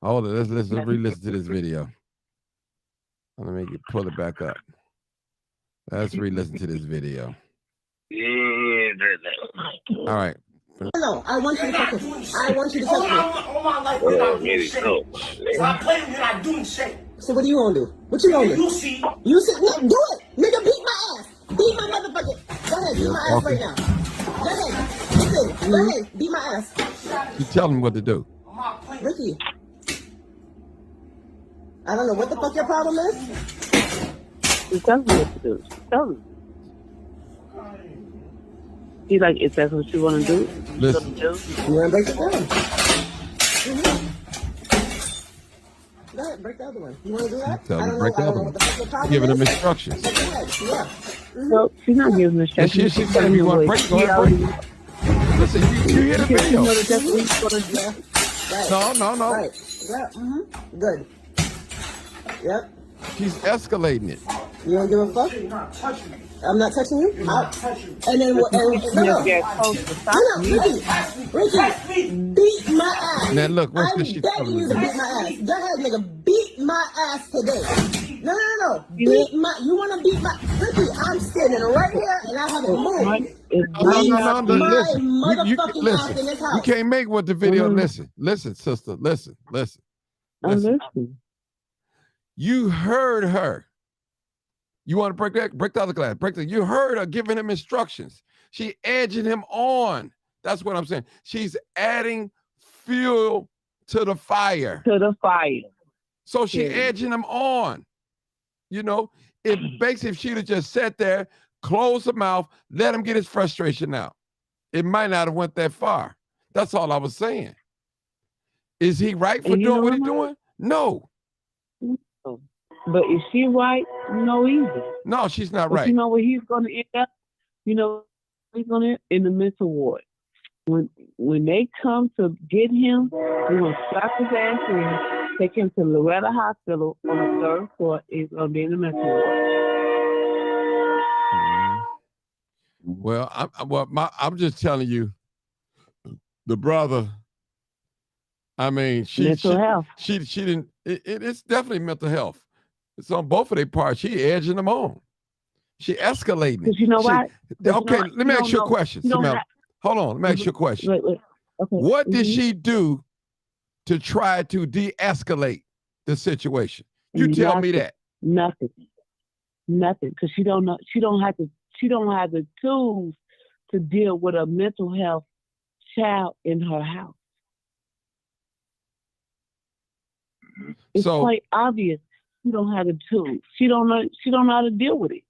Hold it. Let's re-listen to this video. Let me pull it back up. Let's re-listen to this video. All right. No, I want you to touch me. I want you to touch me. All my life, you're not doing shit. Stop playing, you're not doing shit. So what are you gonna do? What you gonna do? You see, You sit. No, do it, nigga. Beat my ass. Beat my motherfucker. Go ahead, beat my ass right now. Go ahead. Listen. Go ahead, beat my ass. You tell him what to do. Ricky. I don't know what the fuck your problem is. She tells me what to do. She tells me. He's like, if that's what you want to do, Listen. You wanna break it down? Go ahead, break the other one. You wanna do that? Tell I him don't to break know. the I other don't know one. what the fuck your problem Giving him is. instructions. Go ahead. Yeah. No, she's not giving And instructions. she's telling me you want to break. Go ahead, break. Listen, you hear the You video. know that that's what he's going to do. Right. No. Right. Yeah. Good. Yep. She's escalating it. You don't give a fuck? you're not touching me. I'm not touching you. You're not touching me. And then what? No, Ricky, beat my ass. Now look, what's I'm this she's begging telling you me? to beat my ass. Go ahead, nigga. Beat my ass today. No. Beat my. You want to beat my? Ricky, I'm standing right here and I haven't moved. Beat No. my Listen. motherfucking ass in this You house. can't make what the video. Listen, sister. Listen. I'm listening. You heard her. You want to break that? Break the other glass. You heard her giving him instructions. She edging him on. That's what I'm saying. She's adding fuel to the fire. So she edging him on. You know, if she'd have just sat there, closed her mouth, let him get his frustration out, it might not have went that far. That's all I was saying. Is he right for doing what he's doing? No. But is she right? No, either. No, she's not But right. you know where he's going to end up? You know, he's going to end in the mental ward. When they come to get him, we're going to slap his ass in, take him to Loretta Hospital on the 3rd floor. He's going to be in the mental ward. Well, I'm just telling you, the brother. I mean, Mental health. She didn't. It's definitely mental health. It's on both of their parts. She edging them on. She escalating it. Because you know what? Okay, let me ask you a question, Samel. Hold on, let me ask you a question. Wait. Okay. What did she do to try to de-escalate the situation? You tell me that. Nothing, because she don't know. She don't have the tools to deal with a mental health child in her house. It's So- quite obvious she don't have the tools. She don't know how to deal with it.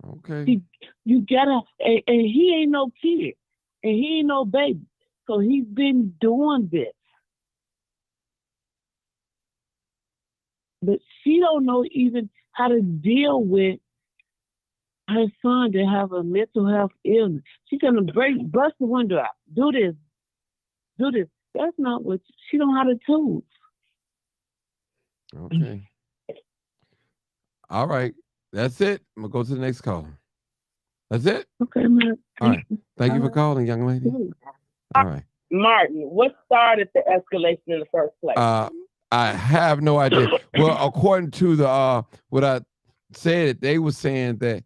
Okay. You gotta, and he ain't no kid, and he ain't no baby, so he's been doing this. But she don't know even how to deal with her son to have a mental health illness. She's gonna bust the window out. Do this. That's not what she don't have the tools. Okay. All right. That's it. I'm gonna go to the next caller. That's it. Okay, man. All right. Thank you for calling, young lady. All right. Martin, what started the escalation in the first place? I have no idea. Well, according to the what I said, they were saying that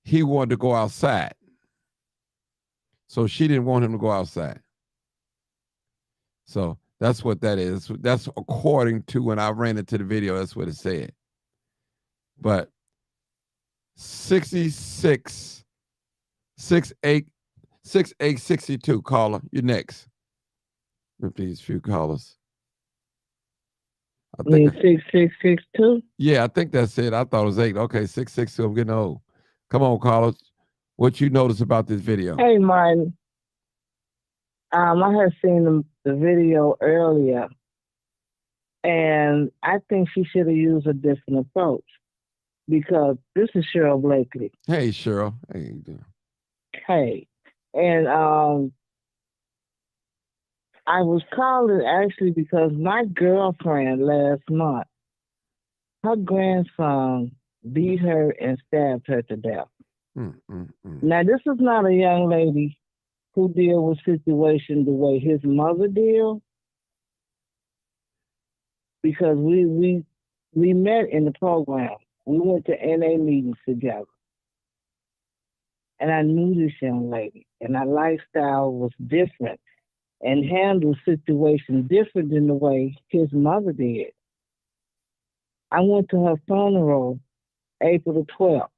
he wanted to go outside. So she didn't want him to go outside. So that's what that is. That's according to when I ran into the video, that's what it said. But 6862 caller, you're next. With these few callers. I think 6662? yeah, I think that's it. I thought it was 8. Okay, 662. I'm getting old. Come on, callers. What you notice about this video? Hey, Martin. I had seen the video earlier, and I think she should have used a different approach because this is Cheryl Blakely. Hey, Cheryl. How you doing? Hey, and I was calling actually because my girlfriend last month, her grandson beat her and stabbed her to death. Now, this is not a young lady who deal with situations the way his mother deal, because we met in the program. We went to NA meetings together. And I knew this young lady, and her lifestyle was different and handled situations different than the way his mother did. I went to her funeral April the 12th.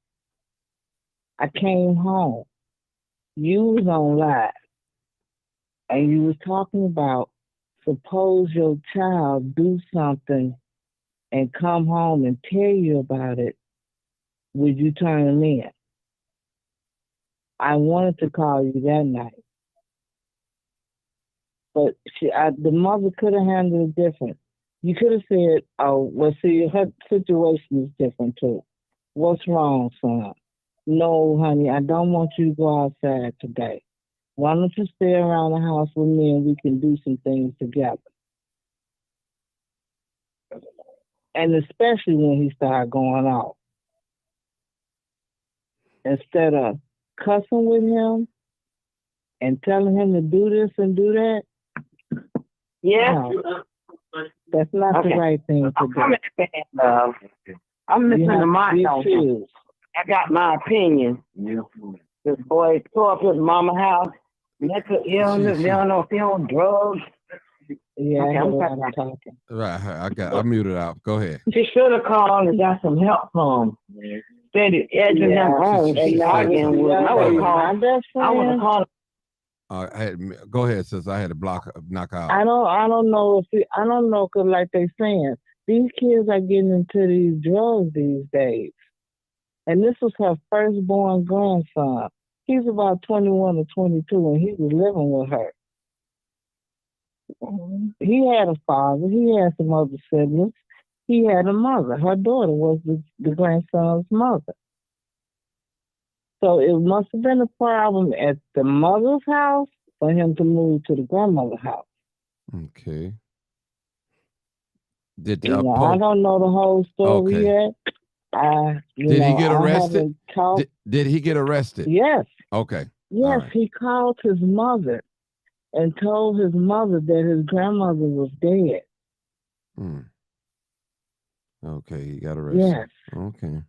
I came home. You was on live, and you was talking about suppose your child do something and come home and tell you about it, would you turn them in? I wanted to call you that night, but the mother could have handled it different. You could have said, "Oh, well, see, her situation is different too. What's wrong, son? No, honey, I don't want you to go outside today. Why don't you stay around the house with me and we can do some things together?" And especially when he started going off. Instead of cussing with him and telling him to do this and do that, no, that's not the right thing to do. I'm You listening have to my to notes. choose. I got my opinion. This boy tore up his mama house, mental illness, they don't know if he on drugs. Yeah, Okay, I I'm heard sorry. what I'm talking. Right, I muted out. Go ahead. She should have called and got some help from him. Instead of edging him on, She she said arguing something. with him. I would have My called. best I would have friend, called. Go ahead, sis. I had to knock out. I don't know I don't know, cause like they saying, these kids are getting into these drugs these days. And this was her firstborn grandson. He's about 21 or 22, and he was living with her. He had a father. He had some other siblings. He had a mother. Her daughter was the grandson's mother. So it must have been a problem at the mother's house for him to move to the grandmother's house. Okay. Did I don't know the whole story yet. Did he get arrested? Talked. Did he get arrested? Yes. Okay. Yes, right. he called his mother and told his mother that his grandmother was dead. Okay, he got arrested. Yes. Okay.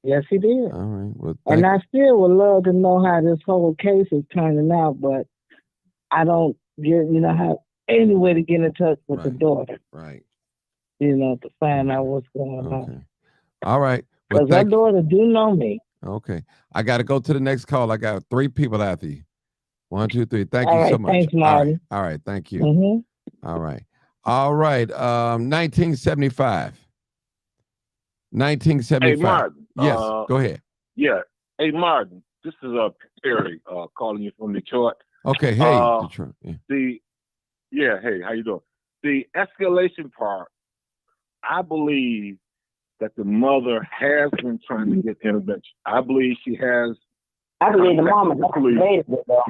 Yes, he did. All right. Well, And I still would love to know how this whole case is turning out, but I don't get, how any way to get in touch with the Right. daughter, Right. to find out what's going on. Okay. All right. Well, Because her daughter do know me. Okay. I got to go to the next call. I got 3 people after you. 1, 2, 3. Thank All you right, so much. thanks, All right. Martin. All right. Thank you. Mm-hmm. All right. All right. 1975. 1975. Hey, Martin. Yes. Go ahead. Yeah. Hey, Martin. This is Perry calling you from Detroit. Okay. Hey, Detroit. Yeah. Hey, how you doing? The escalation part, I believe that the mother has been trying to get intervention. I believe she has. I believe the mama escalated it, though.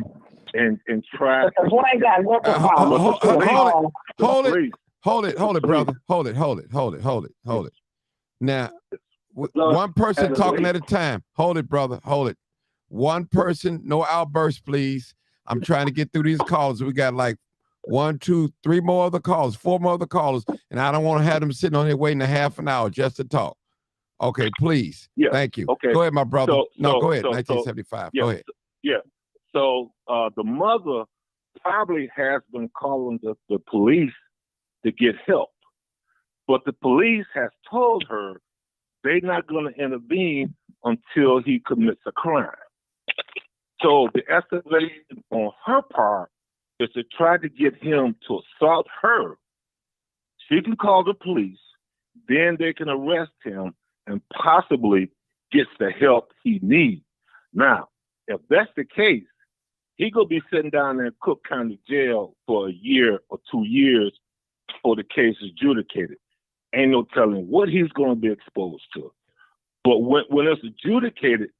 And try. But the boy got liquor problems. Hold it, brother. Hold it. Now, one person talking at a time. Hold it, brother. Hold it. One person, no outbursts, please. I'm trying to get through these calls. We got like 1, 2, 3 more other calls, 4 more other callers, and I don't want to have them sitting on here waiting a half an hour just to talk. Okay, please. Yeah. Thank you. Okay. Go ahead, my brother. Go ahead. So, 1975. yeah, Go ahead. Yeah. So the mother probably has been calling the police to get help, but the police has told her they're not going to intervene until he commits a crime. So the escalation on her part is to try to get him to assault her. She can call the police, then they can arrest him and possibly gets the help he needs. Now, if that's the case, he gonna be sitting down there in Cook County Jail for a year or 2 years before the case is adjudicated. Ain't no telling what he's gonna be exposed to. But when it's adjudicated,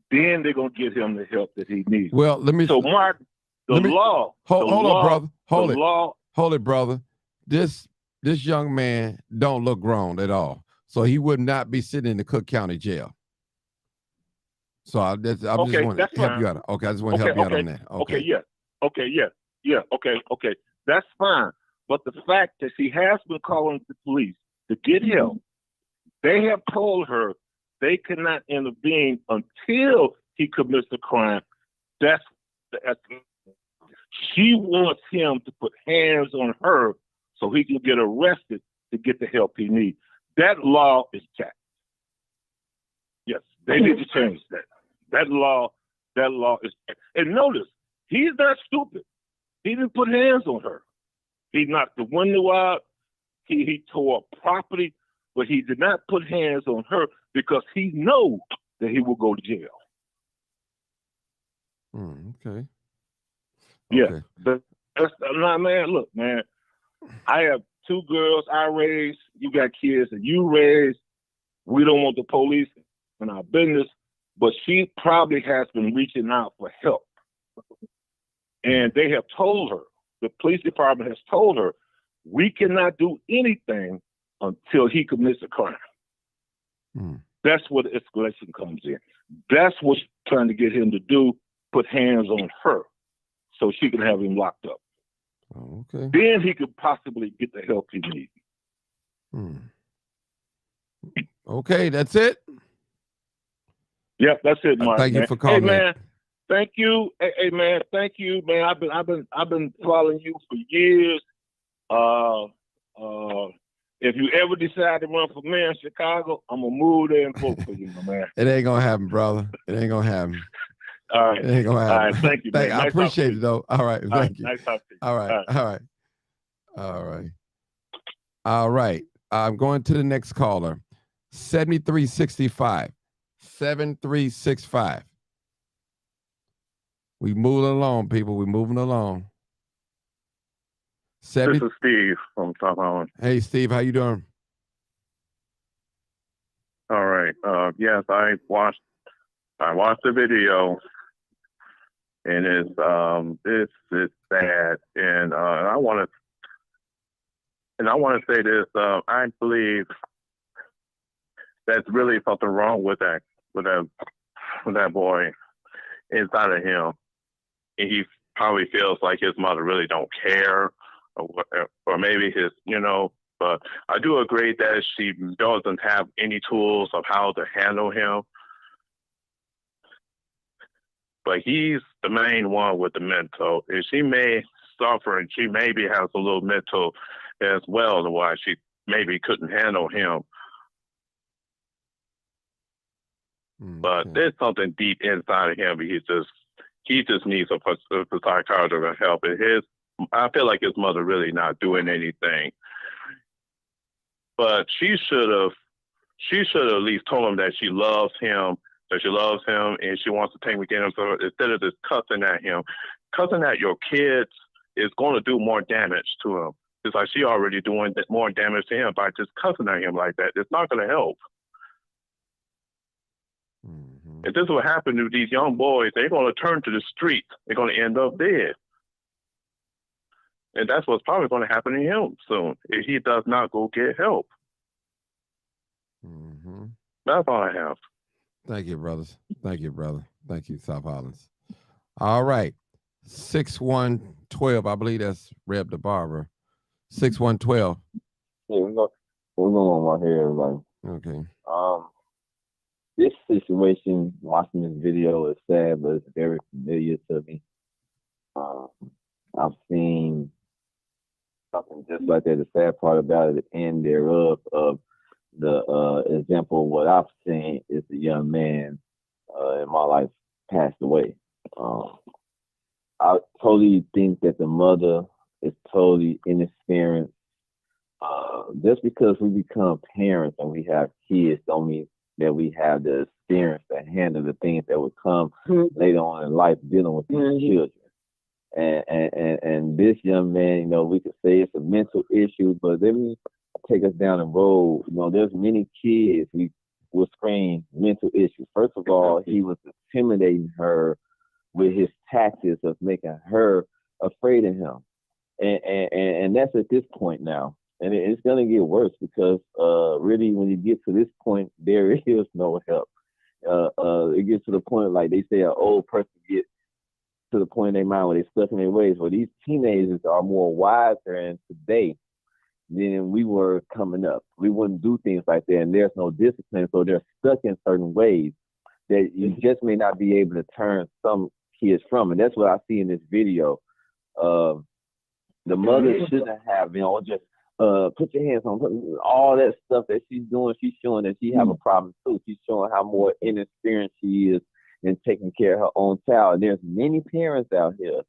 then they're gonna get him the help that he needs. Well, let me. So, Mark, hold on, brother. Hold it, brother. This young man don't look grown at all, so he would not be sitting in the Cook County Jail. So I just want to help you out. Okay, I just want to help you out on that. Okay. That's fine. But the fact that she has been calling the police to get help, they have told her they cannot intervene until he commits a crime. That's she wants him to put hands on her so he can get arrested to get the help he needs. That law is checked. Yes, they need to change that. That law is checked. And notice, he's not stupid. He didn't put hands on her. He knocked the window out. He tore up property, but he did not put hands on her because he knows that he will go to jail. Okay. Yeah. But that's not, man. Look, man, I have 2 girls I raised. You got kids that you raised. We don't want the police in our business, but she probably has been reaching out for help. And they have told her, the police department has told her, we cannot do anything until he commits a crime. That's where the escalation comes in. That's what she's trying to get him to do, put hands on her so she can have him locked up. Okay. Then he could possibly get the help he needs. Okay, that's it? Yep, that's it, Mark. Thank you for calling. Hey, man, thank you. Hey, man, thank you, man. I've been following you for years. If you ever decide to run for mayor in Chicago, I'm gonna move there and vote for you, my man. It ain't gonna happen, brother. It ain't gonna happen. All right. It ain't gonna happen. All right, thank you, man. I appreciate it, though. All right, thank you. Nice talking to you. All right. I'm going to the next caller. 7365. 7365. We moving along, people. We moving along. This is Steve from South Island. Hey, Steve, how you doing? All right. Yes, I watched the video, and it's sad. And I want to say this. I believe that's really something wrong with that boy inside of him, and he probably feels like his mother really don't care. Or maybe but I do agree that she doesn't have any tools of how to handle him. But he's the main one with the mental. And she may suffering. She maybe has a little mental as well, to why she maybe couldn't handle him. But there's something deep inside of him. He just needs a psychiatrist to help. I feel like his mother really not doing anything. But she should have at least told him that she loves him, and she wants to take him again. So instead of just cussing at him, cussing at your kids is going to do more damage to him. It's like she already doing more damage to him by just cussing at him like that. It's not going to help. If this is what happened to these young boys, they're going to turn to the streets. They're going to end up dead. And that's what's probably going to happen to him soon if he does not go get help. That's all I have. Thank you, brothers. Thank you, brother. Thank you, South Highlands. All right. 6112. I believe that's Reb the Barber. 6112. Yeah, we're going on right here, everybody. Okay. This situation, watching this video, is sad, but it's very familiar to me. I've seen something just like that. The sad part about it, the end thereof of the example of what I've seen is a young man in my life passed away. I totally think that the mother is totally inexperienced. Just because we become parents and we have kids don't mean that we have the experience to handle the things that would come later on in life dealing with these children. And this young man, you know, we could say it's a mental issue, but let me take us down the road. You know, there's many kids we will screen mental issues. First of all, he was intimidating her with his tactics of making her afraid of him. And that's at this point now. And it's going to get worse because really when you get to this point, there is no help. It gets to the point, like they say, an old person gets to the point in their mind where they're stuck in their ways. Well, these teenagers are more wiser and today than we were coming up. We wouldn't do things like that, and there's no discipline, so they're stuck in certain ways that you just may not be able to turn some kids from. And that's what I see in this video. The mother shouldn't have, you know, just put your hands on all that stuff that she's doing. She's showing that she have a problem too. She's showing how more inexperienced she is in taking care of her own child. And there's many parents out here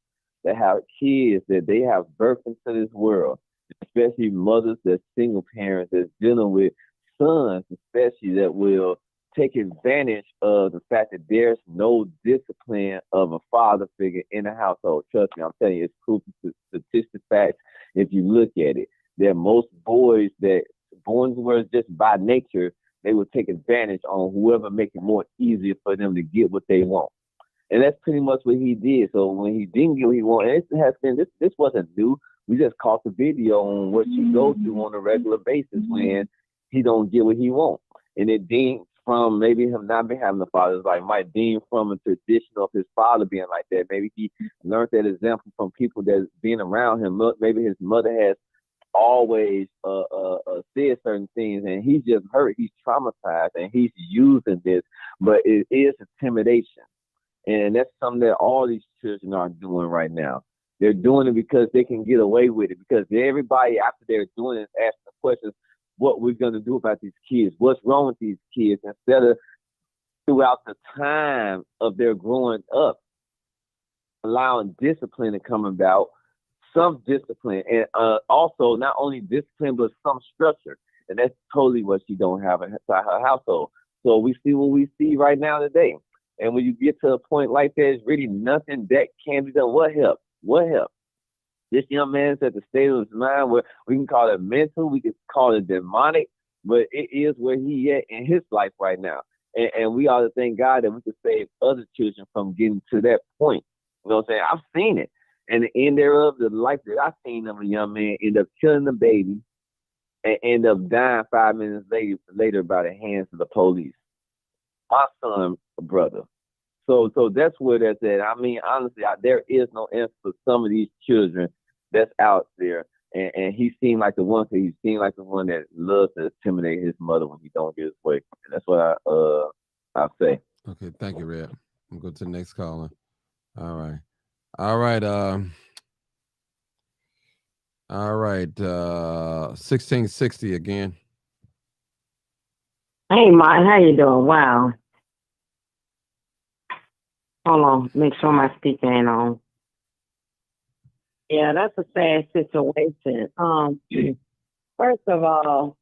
that have kids that they have birthed into this world, especially mothers that's single parents that's dealing with sons, especially that will take advantage of the fact that there's no discipline of a father figure in the household. Trust me, I'm telling you, it's proof of statistic facts. If you look at it, there are most boys that born were just by nature, they would take advantage on whoever make it more easier for them to get what they want. And that's pretty much what he did. So when he didn't get what he wanted, it has been, this wasn't new. We just caught the video on what she goes through on a regular basis when he don't get what he wants. And it deemed from maybe him not being having a father, it's like might deem from a tradition of his father being like that. Maybe he learned that example from people that's being around him. Maybe his mother has always said certain things and he's just hurt, he's traumatized, and he's using this, but it is intimidation. And that's something that all these children are doing right now. They're doing it because they can get away with it, because everybody after they're doing it is asking the questions, what we're going to do about these kids, what's wrong with these kids, instead of throughout the time of their growing up, allowing discipline to come about, some discipline, and also not only discipline, but some structure. And that's totally what she don't have inside her household. So we see what we see right now today. And when you get to a point like that, it's really nothing that can be done. What help? What help? This young man's at the state of his mind where we can call it mental, we can call it demonic, but it is where he at in his life right now. And we ought to thank God that we can save other children from getting to that point. You know what I'm saying? I've seen it. And the end thereof, the life that I've seen of a young man end up killing the baby and end up dying 5 minutes later by the hands of the police. My son, brother. So that's where that's at. I mean, honestly, there is no answer for some of these children that's out there. And he seemed like the one that loves to intimidate his mother when he don't get his way. And that's what I say. Okay, thank you, Red. I'm going to go to the next caller. All right. All right. 1660 again. Hey, Martin, how you doing? Wow. Hold on, make sure my speaker ain't on. Yeah, that's a sad situation. First of all,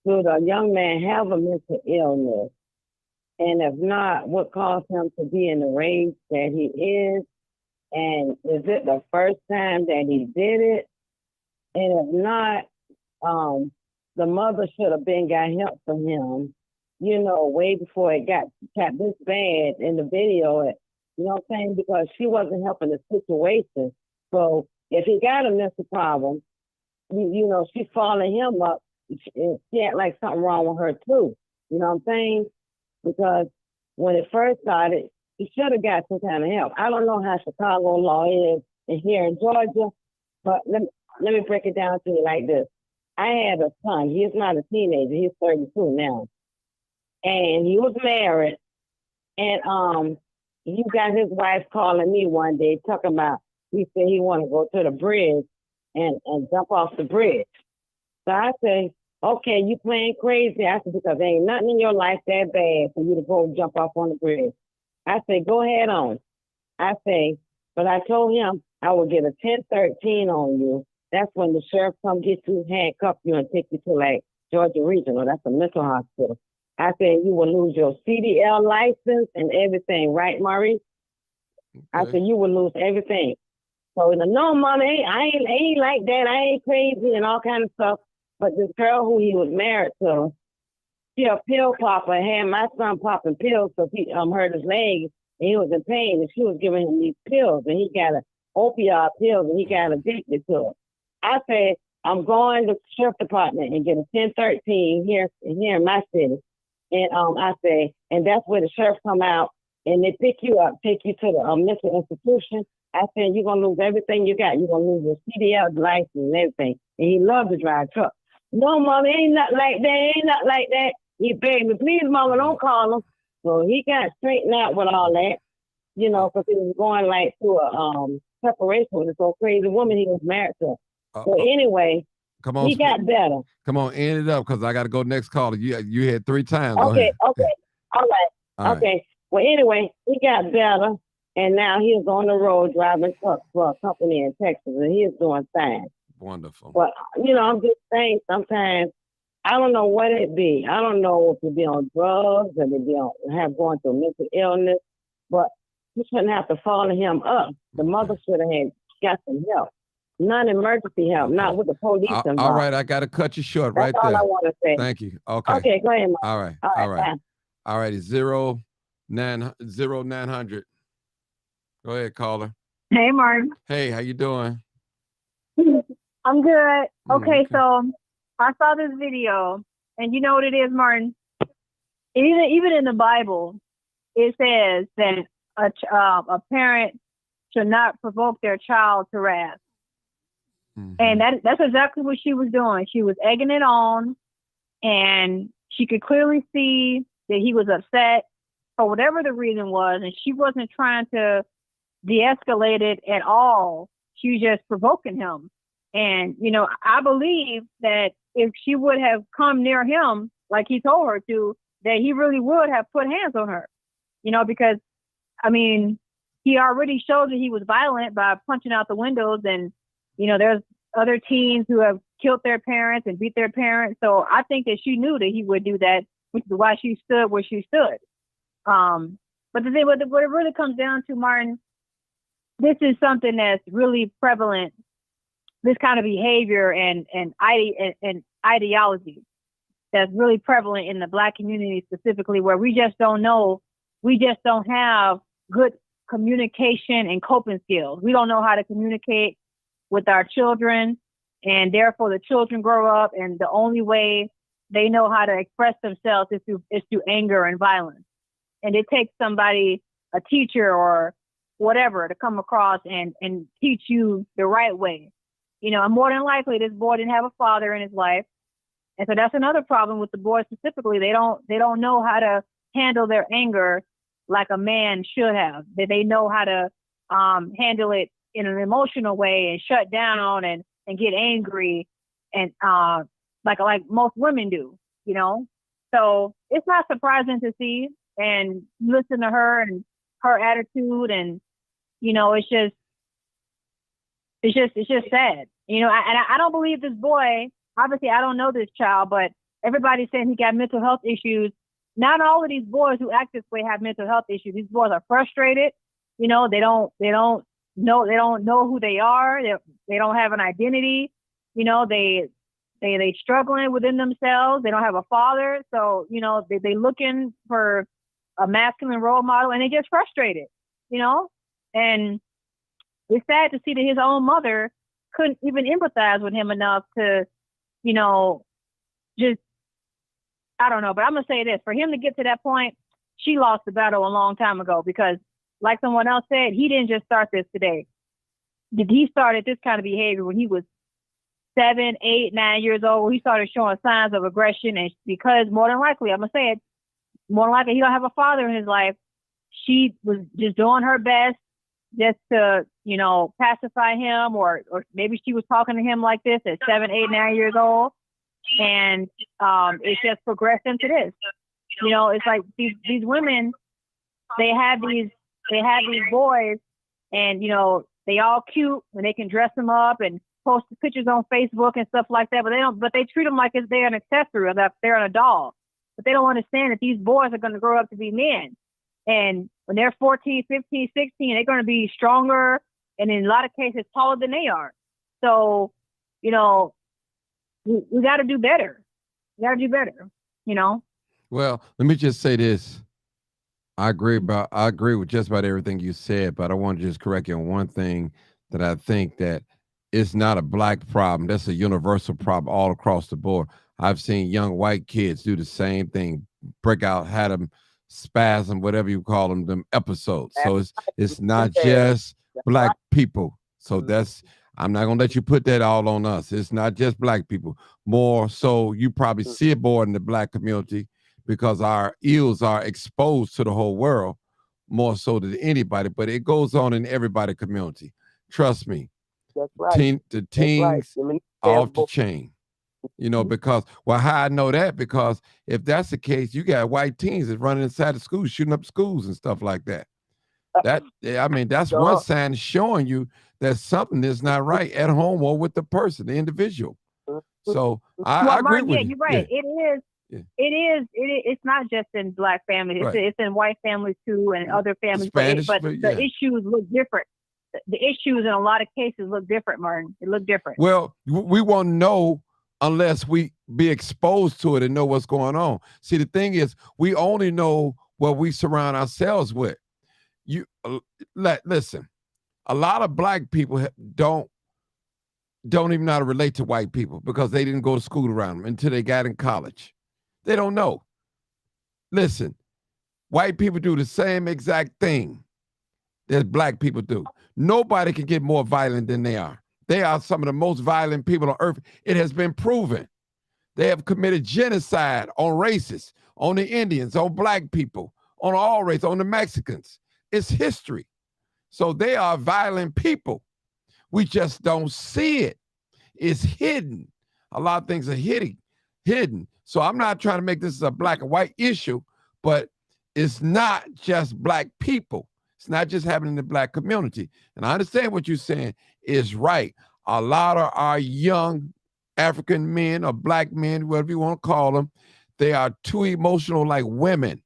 should a young man have a mental illness? And if not, what caused him to be in the rage that he is? And is it the first time that he did it? And if not, the mother should have got help from him, way before it got this bad in the video. You know what I'm saying? Because she wasn't helping the situation. So if he got a mental problem, she's following him up. She had like something wrong with her too. You know what I'm saying? Because when it first started, he should have got some kind of help. I don't know how Chicago law is here in Georgia, but let me break it down to you like this. I had a son. He's not a teenager. He's 32 now. And he was married. And he got his wife calling me one day talking about, he said he want to go to the bridge and jump off the bridge. So I say, okay, you playing crazy. I said, because there ain't nothing in your life that bad for you to go jump off on the bridge. I say, go ahead on. I say, but I told him I would get a 1013 on you. That's when the sheriff come get you, handcuff you, and take you to like Georgia Regional. That's a mental hospital. I said, you will lose your CDL license and everything, right, Maurice? Okay. I said, you will lose everything. So, no, mommy, I ain't like that. I ain't crazy and all kind of stuff. But this girl who he was married to, she a pill popper, had my son popping pills because he hurt his leg and he was in pain, and she was giving him these pills, and he got an opioid pills, and he got addicted to it. I said, I'm going to the sheriff department and get a 1013 here in my city. And I say, and that's where the sheriff come out and they pick you up, take you to the mental institution. I said, you're going to lose everything you got. You're going to lose your CDL license and everything. And he loved to drive truck. No, Mama, ain't not like that. Ain't not like that. He begged me, please, Mama, don't call him. So he got straightened out with all that, because he was going like through a separation with this old crazy woman he was married to. So anyway, come on, he got better. Come on, end it up because I got to go next caller. You had 3 times. Okay. All right. Okay. Well, anyway, he got better, and now he's on the road driving trucks for a company in Texas, and he's doing fine. Wonderful. But, I'm just saying sometimes, I don't know what it be. I don't know if it be on drugs or they be going through mental illness, but you shouldn't have to follow him up. The mother should have got some help. Non-emergency help, not with the police involved. All right, I got to cut you short right there. That's all I want to say. Thank you. Okay. Okay, go ahead, Mike. All right. All right. 0900. Go ahead, caller. Hey, Martin. Hey, how you doing? I'm good. Okay, so I saw this video, and you know what it is, Martin? Even in the Bible, it says that a parent should not provoke their child to wrath. Mm-hmm. And that's exactly what she was doing. She was egging it on, and she could clearly see that he was upset for whatever the reason was, and she wasn't trying to de-escalate it at all. She was just provoking him. And, I believe that if she would have come near him, like he told her to, that he really would have put hands on her, because, he already showed that he was violent by punching out the windows. And, there's other teens who have killed their parents and beat their parents. So I think that she knew that he would do that, which is why she stood where she stood. But the thing, what it really comes down to, Martin, this is something that's really prevalent, this kind of behavior and ideology that's really prevalent in the Black community specifically, where we just don't have good communication and coping skills. We don't know how to communicate with our children, and therefore the children grow up, and the only way they know how to express themselves is through anger and violence. And it takes somebody, a teacher or whatever, to come across and teach you the right way. And more than likely, this boy didn't have a father in his life. And so that's another problem with the boys specifically. They don't know how to handle their anger like a man should have. That they know how to handle it in an emotional way and shut down and get angry and like most women do, you know. So it's not surprising to see and listen to her and her attitude, and you know, it's just sad, you know. I don't believe this boy. Obviously, I don't know this child, but everybody's saying he got mental health issues. Not all of these boys who act this way have mental health issues. These boys are frustrated. You know, they don't know who they are. They don't have an identity. You know, they struggling within themselves. They don't have a father. So, you know, they looking for a masculine role model, and they get frustrated, you know. And it's sad to see that his own mother couldn't even empathize with him enough to, you know, just, I don't know. But I'm going to say this, for him to get to that point, she lost the battle a long time ago, because like someone else said, he didn't just start this today. He started this kind of behavior when he was 7, 8, 9 years old, where he started showing signs of aggression. And because more than likely, I'm going to say it, more than likely he don't have a father in his life. She was just doing her best just to, you know, pacify him, or maybe she was talking to him like this at 7, 8, 9 years old. And it's just progressed into this. You know, it's like these women, they have these boys, and, you know, they all cute and they can dress them up and post pictures on Facebook and stuff like that, but they treat them like they're an accessory, or that they're a doll. But they don't understand that these boys are going to grow up to be men. And when they're 14, 15, 16, they're going to be stronger, and in a lot of cases taller than they are. So, you know, we got to do better. We got to do better, you know? Well, let me just say this. I agree with just about everything you said, but I want to just correct you on one thing, that I think that it's not a black problem. That's a universal problem all across the board. I've seen young white kids do the same thing, break out, had them spasm, whatever you call them episodes. So it's not just black people. So I'm not gonna let you put that all on us. It's not just black people. More so, you probably see it more in the black community, because our ills are exposed to the whole world more so than anybody, but it goes on in everybody's community. Trust me. That's right. The teens off the chain. You know, because, well, how I know that? Because if that's the case, you got white teens that's running inside the schools, shooting up schools and stuff like that. That's one sign showing you that something is not right at home or with the person, the individual. So I agree with you. You're right. Yeah. It's not just in black families. It's in white families too, and other families. Spanish, but the issues look different. The issues in a lot of cases look different, Martin. It look different. Well, we won't know unless we be exposed to it and know what's going on. See, the thing is, we only know what we surround ourselves with. Listen, a lot of black people don't even know how to relate to white people, because they didn't go to school around them until they got in college. They don't know. Listen, white people do the same exact thing that black people do. Nobody can get more violent than they are. They are some of the most violent people on earth. It has been proven. They have committed genocide on races, on the Indians, on black people, on all races, on the Mexicans. It's history. So they are violent people. We just don't see it. It's hidden. A lot of things are hidden. So I'm not trying to make this a black and white issue, but it's not just black people. It's not just happening in the black community. And I understand what you're saying is right. A lot of our young African men or black men, whatever you want to call them, they are too emotional like women.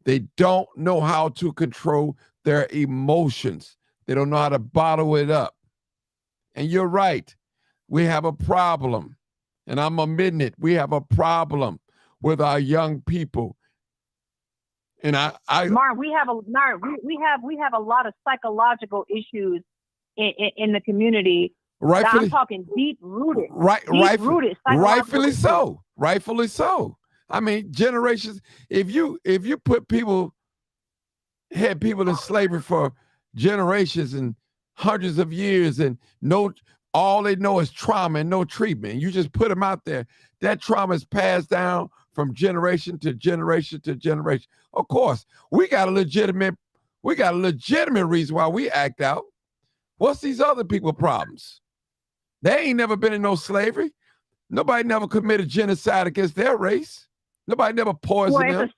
They don't know how to control their emotions. They don't know how to bottle it up. And you're right. We have a problem. And I'm admitting it. We have a problem with our young people. And Mark, we have a lot of psychological issues in the community. Rightfully, I'm talking deep rooted. Rightfully so. Rightfully so. I mean, generations. If you had people in slavery for generations and hundreds of years, and all they know is trauma and no treatment, and you just put them out there, that trauma is passed down from generation to generation to generation. Of course, we got a legitimate reason why we act out. What's these other people's problems? They ain't never been in no slavery. Nobody never committed genocide against their race. Nobody never poisoned Well, them.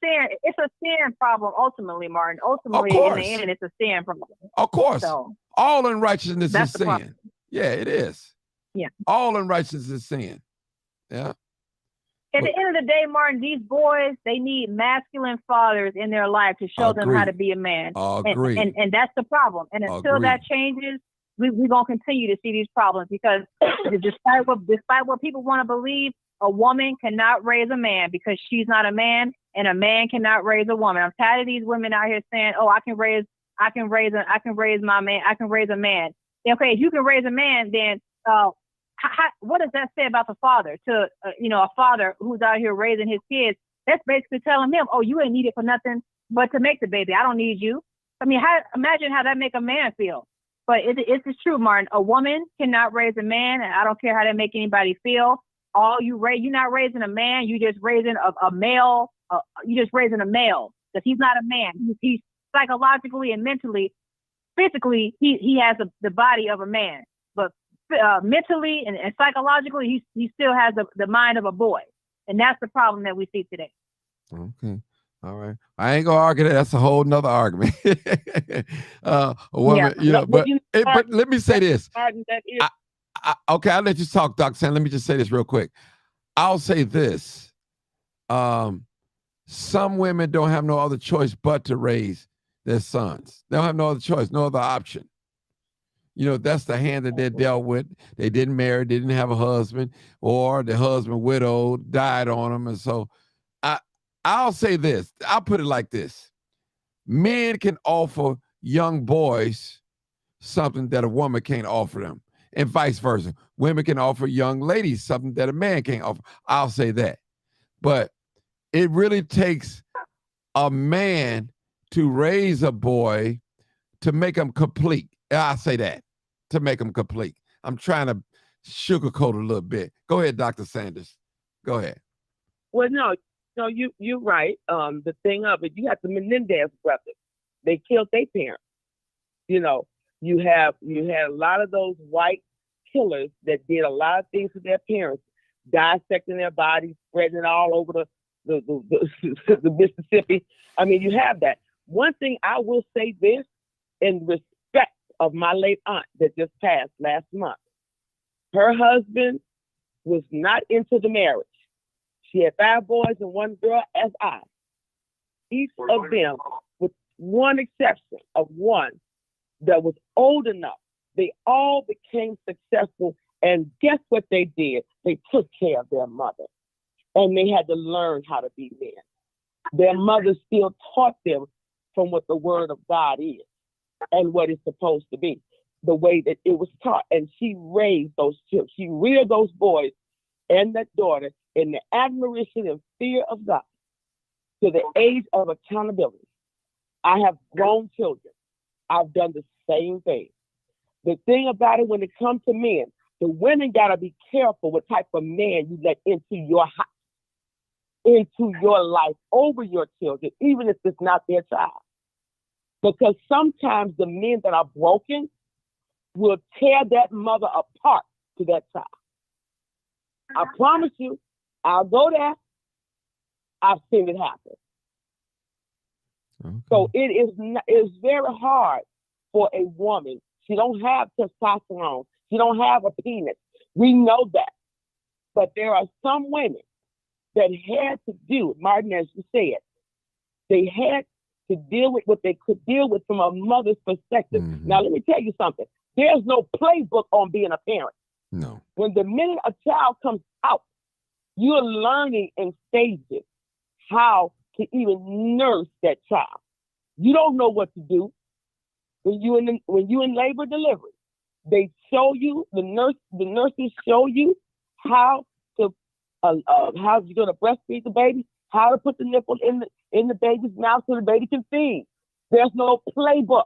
it's a sin problem ultimately, Martin. Ultimately, in course. the end, it's a sin problem. Of course. So all unrighteousness is that's the sin. problem. Yeah, it is. Yeah. All unrighteousness is sin. Yeah. At the end of the day, Martin, these boys, they need masculine fathers in their life to show them how Agreed. to be a man. Agreed. And that's the problem. And until that changes, we're going to continue to see these problems because despite what people want to believe, a woman cannot raise a man because she's not a man, and a man cannot raise a woman. I'm tired of these women out here saying, "Oh, I can raise my man. I can raise a man." Okay, if you can raise a man, then what does that say about the father? To a father who's out here raising his kids, that's basically telling him, "Oh, you ain't needed for nothing but to make the baby. I don't need you." I mean, imagine how that make a man feel. But it's true, Martin. A woman cannot raise a man, and I don't care how that make anybody feel. You're not raising a man. You just raising a male. You just raising a male because he's not a man. He's psychologically and mentally, physically, he has the body of a man, but mentally and psychologically, he still has the mind of a boy, and that's the problem that we see today. Okay. All right. I ain't gonna argue that. That's a whole nother argument. A woman, but let me say this. Okay, I'll let you talk, Dr. Sam. Let me just say this real quick. I'll say this. Some women don't have no other choice but to raise their sons. They don't have no other choice, no other option. That's the hand that they're dealt with. They didn't marry, they didn't have a husband, or the husband widowed, died on them. And so I'll say this. I'll put it like this. Men can offer young boys something that a woman can't offer them, and vice versa. Women can offer young ladies something that a man can't offer. I'll say that. But it really takes a man to raise a boy to make him complete. I'll say that, to make him complete. I'm trying to sugarcoat a little bit. Go ahead, Dr. Sanders. Go ahead. Well, no, you're right. The thing of it, you have the Menendez brothers. They killed their parents. You had a lot of those white killers that did a lot of things to their parents, dissecting their bodies, spreading it all over the Mississippi. I mean, you have that. One thing I will say this in respect of my late aunt that just passed last month. Her husband was not into the marriage. She had 5 boys and 1 girl, as I. Each of them, with one exception of one that was old enough, they all became successful. And guess what they did? They took care of their mother. And they had to learn how to be men. Their mother still taught them from what the word of God is and what it's supposed to be, the way that it was taught. And she raised those children. She reared those boys and that daughter in the admiration and fear of God to the age of accountability. I have grown children. I've done the same thing. The thing about it, when it comes to men, the women got to be careful what type of man you let into your house, into your life, over your children, even if it's not their child. Because sometimes the men that are broken will tear that mother apart to that child. I promise you, I'll go there. I've seen it happen. Okay. So it's very hard for a woman. She don't have testosterone. She don't have a penis. We know that. But there are some women that had to do, Martin, as you said, they had to deal with what they could deal with from a mother's perspective. Mm-hmm. Now, let me tell you something. There's no playbook on being a parent. No. When the minute a child comes out, you're learning in stages how to even nurse that child. You don't know what to do when you in labor delivery. They show you, the nurses show you how you're going to breastfeed the baby, how to put the nipple in the baby's mouth so the baby can feed. There's no playbook.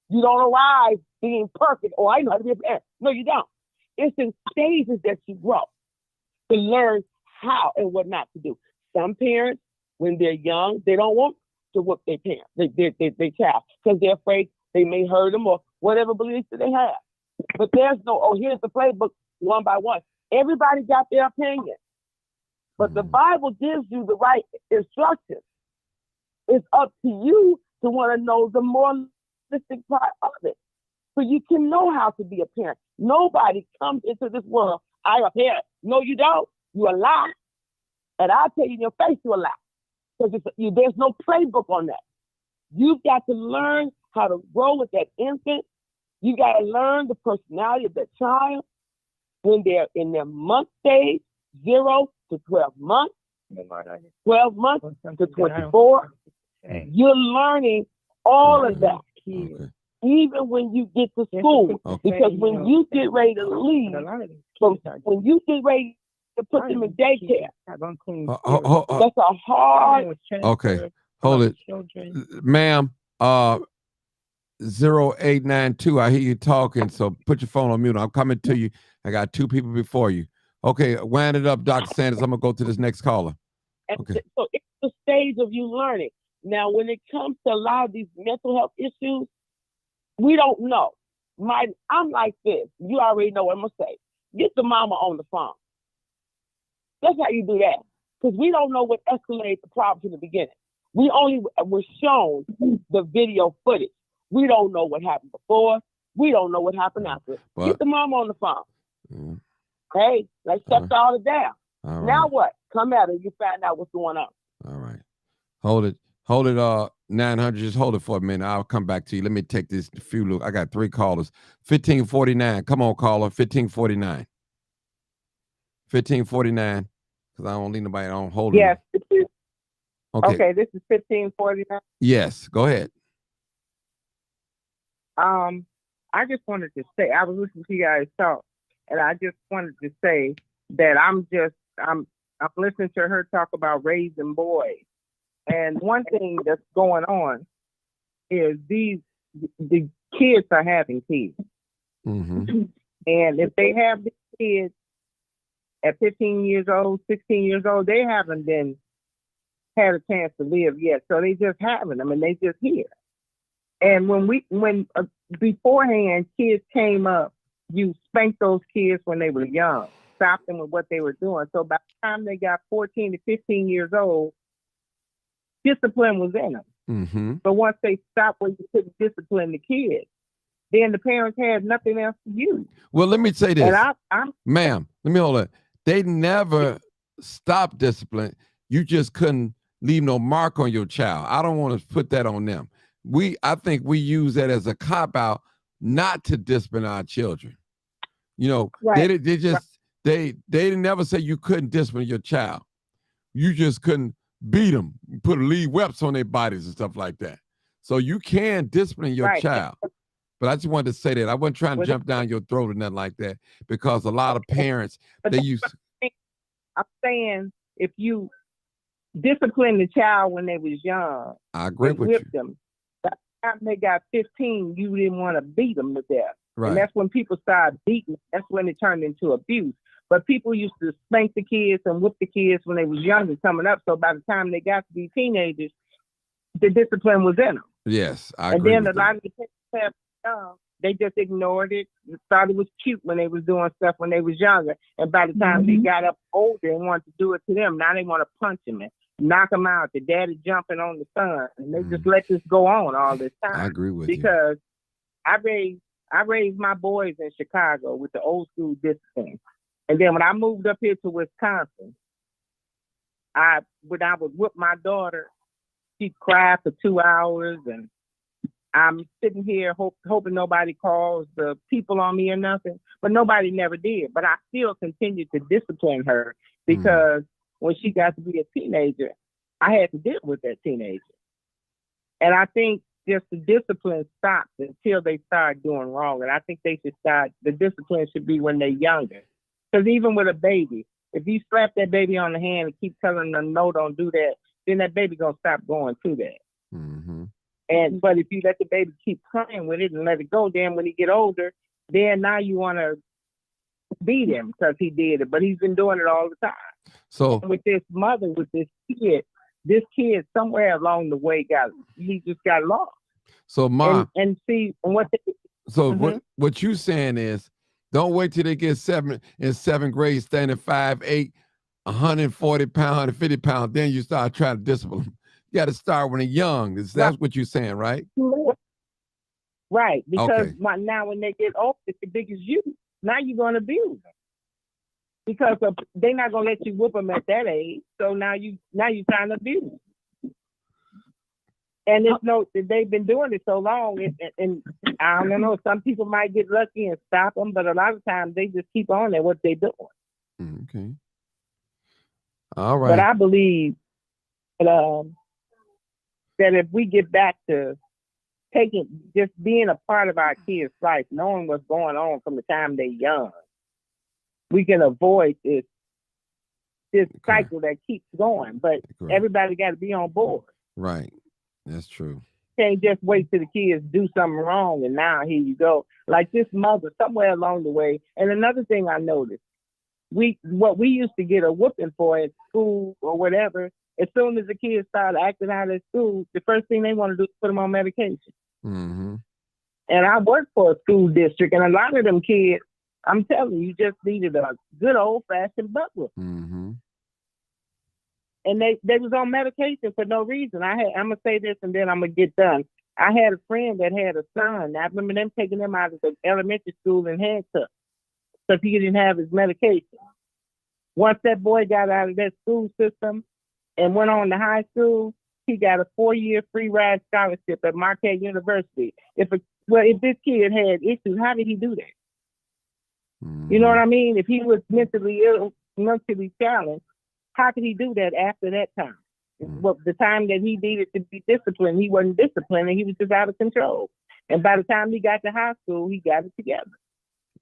You don't arrive being perfect. Oh, I know how to be a parent. No, you don't. It's in stages that you grow to learn how and what not to do. Some parents, when they're young, they don't want to whoop their parent, their child, because they're afraid they may hurt them or whatever beliefs that they have. But there's no, oh, here's the playbook. one by one. Everybody got their opinion. But the Bible gives you the right instructions. It's up to you to want to know the moralistic part of it. So you can know how to be a parent. Nobody comes into this world, I'm a parent. No, you don't. You a lie. And I'll tell you in your face you a lie. Because there's no playbook on that. You've got to learn how to grow with that infant. You got to learn the personality of that child when they're in their month stage, 0 to 12 months, 12 months to 24. You're learning all of that. Okay. Even when you get to school. Okay. Because when you get ready to leave, when you get ready to put them in daycare, that's a hard. Okay, hold it, ma'am. 0892. I hear you talking, so put your phone on mute. I'm coming to you. I got 2 people before you. Okay, wind it up, Dr. Sanders. I'm gonna go to this next caller. Okay. So it's the stage of you learning. Now, when it comes to a lot of these mental health issues, we don't know. I'm like this. You already know what I'm gonna say. Get the mama on the phone. That's how you do that. Because we don't know what escalated the problem in the beginning. We only were shown the video footage. We don't know what happened before. We don't know what happened after. But, get the mama on the phone. Hey, let's shut all it down. Now what? Come at her. You find out what's going on. All right. Hold it. 900. Just hold it for a minute. I'll come back to you. Let me take this few look. I got 3 callers. 1549. Come on, caller. 1549. 1549. Because I don't need nobody on hold. Yes. Okay. This is 1549. Yes. Go ahead. I just wanted to say, I was listening to you guys talk, and I just wanted to say that I'm listening to her talk about raising boys. And one thing that's going on is the kids are having kids. Mm-hmm. And if they have the kids at 15 years old, 16 years old, they haven't had a chance to live yet. So they just having them and they just here. And when beforehand kids came up, you spanked those kids when they were young, stopped them with what they were doing. So by the time they got 14 to 15 years old, discipline was in them. Mm-hmm. But once they stopped where you couldn't discipline the kids, then the parents had nothing else to use. Well, let me say this, and ma'am. Let me hold it. They never stopped discipline. You just couldn't leave no mark on your child. I don't want to put that on them. I think we use that as a cop out not to discipline our children. You know, right. they didn't never say you couldn't discipline your child. You just couldn't beat them, put lead whelps on their bodies and stuff like that. So you can discipline your child. But I just wanted to say that. I wasn't trying to jump down your throat or nothing like that, because a lot of parents, they use. I'm saying if you discipline the child when they was young, I agree with whip you. them. By the time they got 15, you didn't want to beat them to death. Right. And that's when people started beating. That's when it turned into abuse. But people used to spank the kids and whip the kids when they was younger coming up. So by the time they got to be teenagers, the discipline was in them. Yes, I agree. And then a lot of the parents they just ignored it. Thought it was cute when they was doing stuff when they was younger. And by the time they got up older and wanted to do it to them, now they want to punch them and knock them out. The daddy jumping on the son. And they just let this go on all this time. I agree with you. Because I raised my boys in Chicago with the old school discipline. And then when I moved up here to Wisconsin, when I would whip my daughter, she'd cry for 2 hours, and I'm sitting here hoping nobody calls the people on me or nothing, but nobody never did. But I still continued to discipline her because when she got to be a teenager, I had to deal with that teenager. And I think just the discipline stops until they start doing wrong. And I think the discipline should be when they're younger. Because even with a baby, if you slap that baby on the hand and keep telling them, no, don't do that, then that baby going to stop going to that. Mm-hmm. But if you let the baby keep playing with it and let it go, then when he get older, then now you want to beat him because he did it. But he's been doing it all the time. So and with this mother, with this kid somewhere along the way he just got lost. So Mom, and see what. What you saying is Don't wait till they get in seventh grade, standing 5'8", 140 pounds, 150 pounds. Then you start trying to discipline them. You got to start when they're young. That's what you're saying, right? Right, because Okay. now when they get old, it's the biggest you. Now you're going to abuse them because they're not going to let you whoop them at that age. So now you're trying to abuse them. And it's they've been doing it so long, and I don't know. Some people might get lucky and stop them, but a lot of times they just keep on at what they're doing. Okay. All right. But I believe that if we get back to just being a part of our kids' life, knowing what's going on from the time they're young, we can avoid this cycle that keeps going. But everybody got to be on board. Right. That's true. Can't just wait till the kids do something wrong and now here you go. Like this mother, somewhere along the way. And another thing I noticed, what we used to get a whooping for at school or whatever, as soon as the kids start acting out at school, the first thing they want to do is put them on medication. Mm-hmm. And I worked for a school district, and a lot of them kids, I'm telling you, just needed a good old-fashioned butt whooping. Mm-hmm. And they was on medication for no reason. I'm gonna say this and then I'm gonna get done. I had a friend that had a son. I remember them taking him out of the elementary school in handcuffs because he didn't have his medication. Once that boy got out of that school system and went on to high school, he got a 4-year free ride scholarship at Marquette University. If this kid had issues, how did he do that? Mm-hmm. You know what I mean? If he was mentally ill, mentally challenged, how could he do that after that time? Well, the time that he needed to be disciplined, he wasn't disciplined and he was just out of control. And by the time he got to high school, he got it together.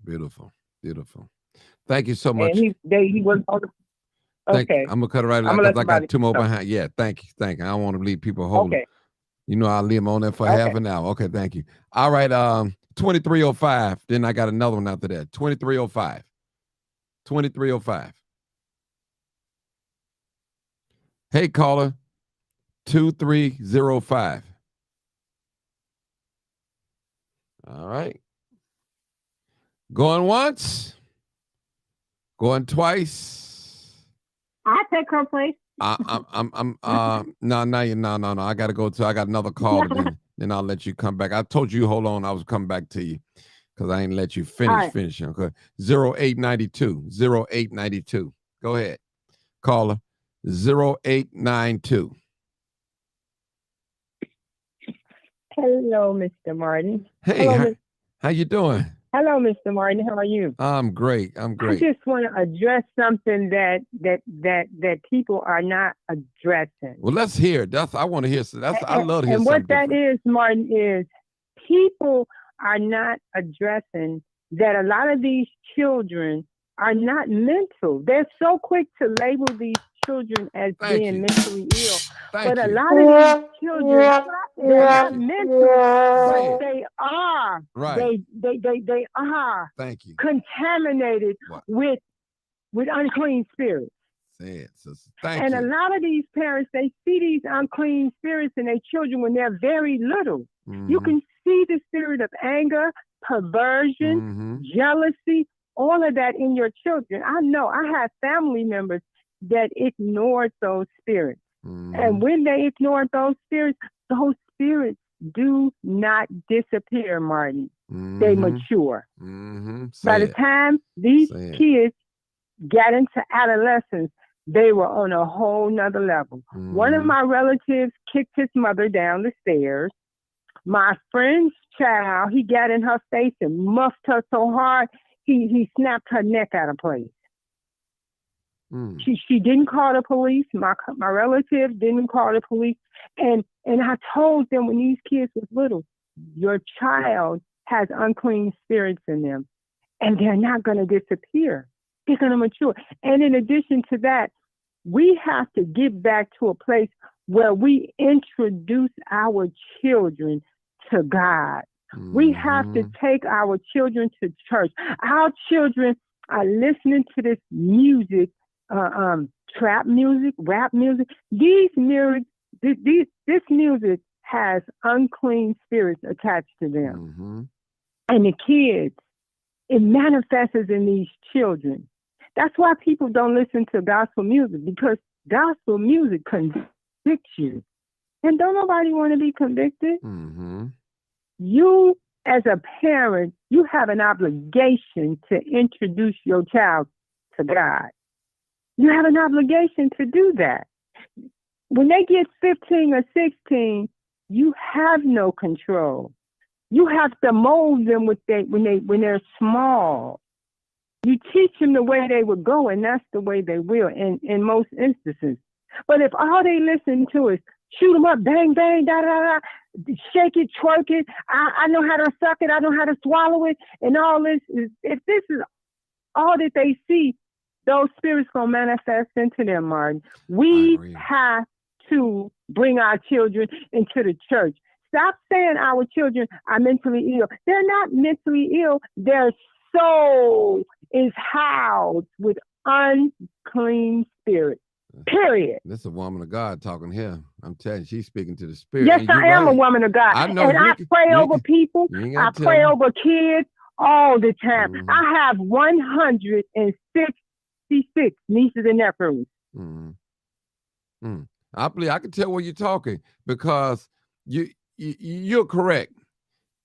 Beautiful. Beautiful. Thank you so much. And he was on the, okay. I'm going to cut it right now because I got 2 more behind. Yeah, thank you. Thank you. I don't want to leave people holding. Okay. You know, I'll leave them on there for half an hour. Okay, thank you. All right, 2305. Then I got another one after that. 2305. 2305. Hey, caller, 2305. All right. Going once. Going twice. I take her place. No. I got to go to. I got another call. Then I'll let you come back. I told you, hold on. I was coming back to you because I ain't let you finish. Okay. 0892. 0892. Go ahead, caller. 0892. Hello, Mr. Martin. Hey, hello, how you doing? Hello, Mr. Martin. How are you? I'm great. I just want to address something that people are not addressing. Well, let's hear. I want to hear. I love to hear. And something what that different. is, Martin, is people are not addressing that a lot of these children are not mental. They're so quick to label these children as being mentally ill. But a lot of these children, they're not mental, but they are. Right. They are contaminated with unclean spirits. Say it, sister. And a lot of these parents, they see these unclean spirits in their children when they're very little. You can see the spirit of anger, perversion, jealousy, all of that in your children. I know I have family members that ignored those spirits. And when they ignored those spirits do not disappear, Martin. They mature. By the time these kids got into adolescence, they were on a whole nother level. One of my relatives kicked his mother down the stairs. My friend's child, he got in her face and muffed her so hard, he snapped her neck out of place. She didn't call the police. My relative didn't call the police. And I told them when these kids was little, your child has unclean spirits in them, and they're not going to disappear. They're going to mature. And in addition to that, we have to get back to a place where we introduce our children to God. We have to take our children to church. Our children are listening to this music, trap music, rap music. This music has unclean spirits attached to them. And the kids, it manifests in these children. That's why people don't listen to gospel music, because gospel music convicts you. And don't nobody want to be convicted. Mm-hmm. You, as a parent, you have an obligation to introduce your child to God. You have an obligation to do that. When they get 15 or 16, you have no control. You have to mold them when they're small. You teach them the way they would go, and that's the way they will in most instances. But if all they listen to is shoot them up, bang, bang, da, da, da, shake it, twerk it, I know how to suck it, I know how to swallow it, and all this is, if this is all that they see, those spirits going to manifest into them, Martin. We have to bring our children into the church. Stop saying our children are mentally ill. They're not mentally ill. Their soul is housed with unclean spirits. Period. This is a woman of God talking here. I'm telling you, she's speaking to the spirit. Yes, I am a woman of God. I know. And I pray over people. I pray over kids all the time. Mm-hmm. I have 166 nieces and nephews. Mm-hmm. Mm. I believe I can tell when you're talking, because you're correct.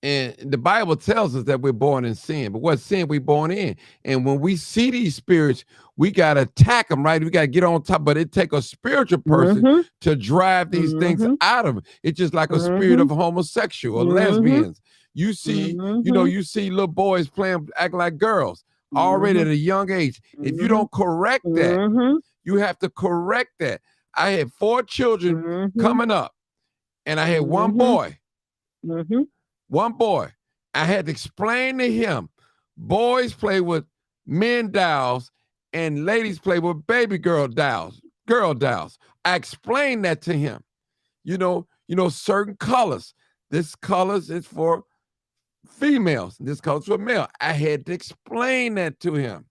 And the Bible tells us that we're born in sin, but what sin we born in? And when we see these spirits, we got to attack them, right? We got to get on top, but it take a spiritual person to drive these things out of them. It's just like a spirit of homosexual or lesbians. You see, you see little boys acting like girls already at a young age. If you don't correct that, you have to correct that. I had 4 children coming up, and I had one boy. One boy. I had to explain to him, boys play with men dolls and ladies play with baby girl dolls. I explained that to him. Certain colors. This colors is for females. This color's for male. I had to explain that to him.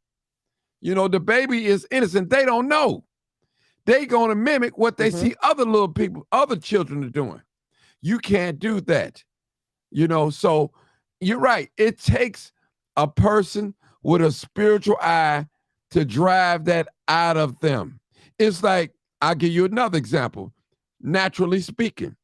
The baby is innocent. They don't know. They gonna mimic what they see other little people, other children are doing. You can't do that. So you're right. It takes a person with a spiritual eye to drive that out of them. It's like, I'll give you another example. Naturally speaking,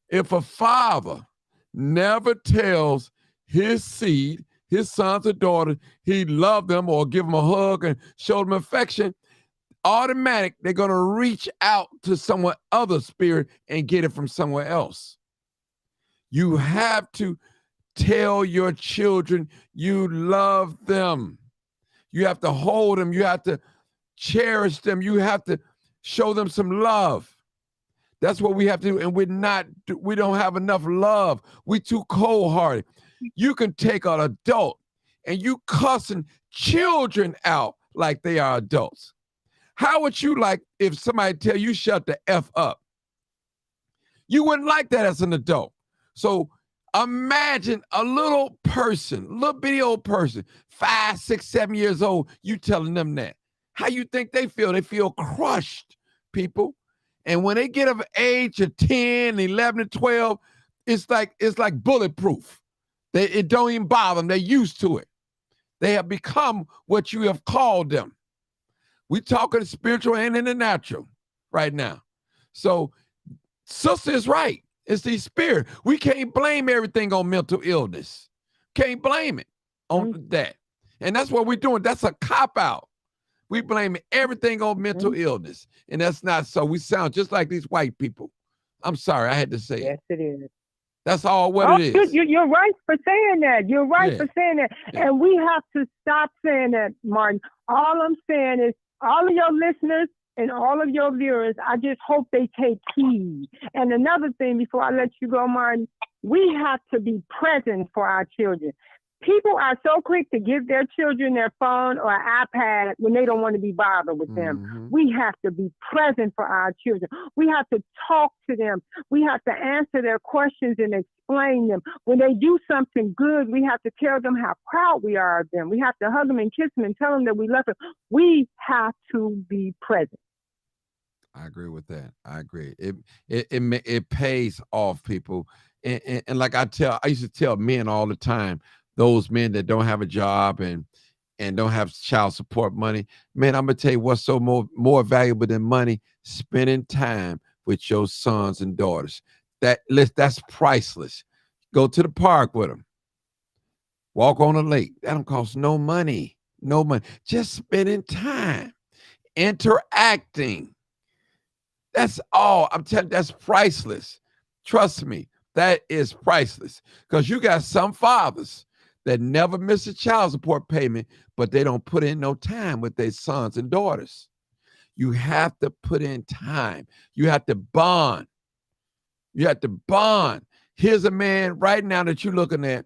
if a father never tells his seed, his sons or daughters, he loved them or give them a hug and show them affection, automatic, they're going to reach out to someone other spirit and get it from somewhere else. You have to tell your children you love them. You have to hold them. You have to cherish them. You have to show them some love. That's what we have to do. And we don't have enough love. We're too cold-hearted. You can take an adult and you cussing children out like they are adults. How would you like if somebody tell you shut the F up? You wouldn't like that as an adult. So imagine a little bitty old person, 5, 6, 7 years old, you telling them that. How you think they feel? They feel crushed, people. And when they get of age of 10, 11, and 12, it's like bulletproof. It don't even bother them. They're used to it. They have become what you have called them. We're talking spiritual and in the natural right now. So sister is right. It's the spirit. We can't blame everything on mental illness. Can't blame it on that. And that's what we're doing. That's a cop-out. We blame everything on mental illness. And that's not so. We sound just like these white people. I'm sorry, I had to say it. Yes, it is. That's all what it is. You're right for saying that. You're right for saying that. Yeah. And we have to stop saying that, Martin. All I'm saying is, all of your listeners and all of your viewers, I just hope they take heed. And another thing before I let you go, Martin, we have to be present for our children. People are so quick to give their children their phone or iPad when they don't want to be bothered with them. We have to be present for our children. We have to talk to them. We have to answer their questions and explain them. When they do something good, we have to tell them how proud we are of them. We have to hug them and kiss them and tell them that we love them. We have to be present. I agree with that. I agree. It pays off, people. And like I used to tell men all the time, those men that don't have a job and don't have child support money. Man, I'm gonna tell you what's so more valuable than money: spending time with your sons and daughters. That's priceless. Go to the park with them. Walk on a lake. That don't cost no money. No money. Just spending time, interacting. That's all. I'm telling you, that's priceless. Trust me, that is priceless. Because you got some fathers that never miss a child support payment, but they don't put in no time with their sons and daughters. You have to put in time. You have to bond. You have to bond. Here's a man right now that you're looking at.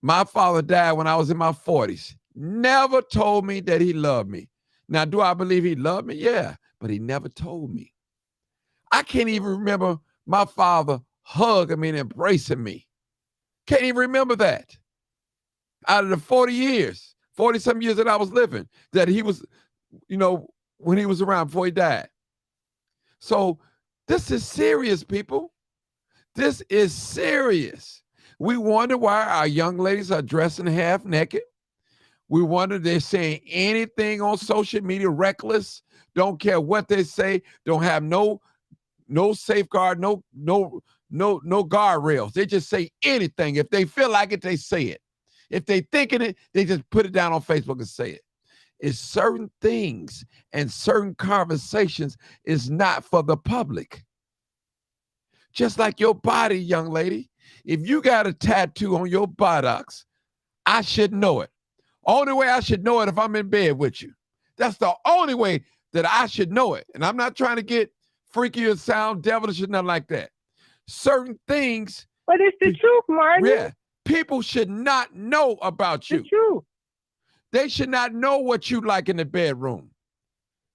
My father died when I was in my 40s. Never told me that he loved me. Now, do I believe he loved me? Yeah, but he never told me. I can't even remember my father hugging me and embracing me. Can't even remember that. Out of the 40-some years that I was living, that he was, when he was around before he died. So this is serious, people. This is serious. We wonder why our young ladies are dressing half naked. We wonder they're saying anything on social media, reckless, don't care what they say, don't have no safeguard, no guardrails. They just say anything. If they feel like it, they say it. If they thinking it, they just put it down on Facebook and say it. It's certain things and certain conversations is not for the public. Just like your body, young lady. If you got a tattoo on your buttocks, I should know it. Only way I should know it if I'm in bed with you. That's the only way that I should know it. And I'm not trying to get freaky or sound devilish or nothing like that. Certain things. But it's the truth, Martin. Yeah. People should not know about you. The truth. They should not know what you like in the bedroom.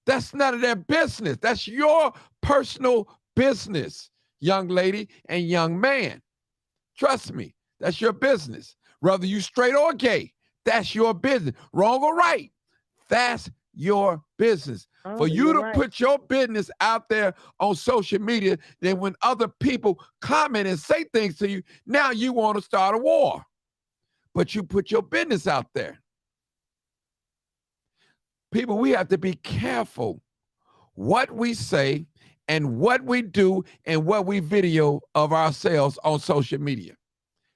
That's none of their business. That's your personal business, young lady and young man. Trust me, that's your business. Whether you straight or gay, that's your business. Wrong or right, that's your business. For you to put your business out there on social media, then when other people comment and say things to you, now you want to start a war. But you put your business out there. People, we have to be careful what we say and what we do and what we video of ourselves on social media,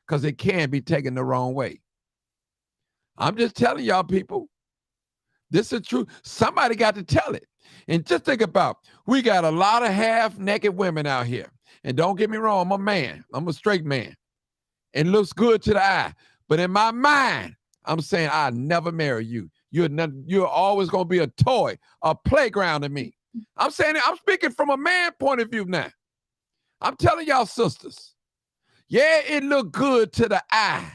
because it can be taken the wrong way. I'm just telling y'all, people, this is true. Somebody got to tell it. And just think about, we got a lot of half-naked women out here. And don't get me wrong, I'm a man. I'm a straight man. It looks good to the eye. But in my mind, I'm saying I'll never marry you. You're always going to be a toy, a playground to me. I'm saying it, I'm speaking from a man point of view now. I'm telling y'all, sisters, yeah, it looked good to the eye.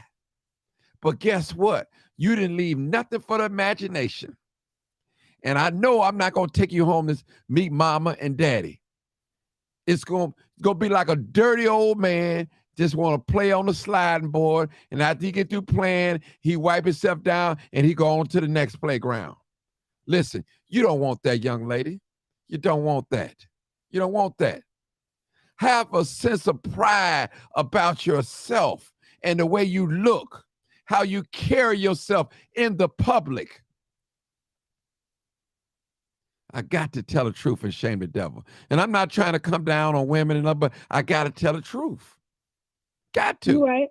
But guess what? You didn't leave nothing for the imagination. And I know I'm not going to take you home to meet mama and daddy. It's going to be like a dirty old man just want to play on the sliding board. And after he get through playing, he wipe himself down and he go on to the next playground. Listen, you don't want that, young lady. You don't want that. You don't want that. Have a sense of pride about yourself and the way you look, how you carry yourself in the public. I got to tell the truth and shame the devil. And I'm not trying to come down on women and but I got to tell the truth. Got to. You're right.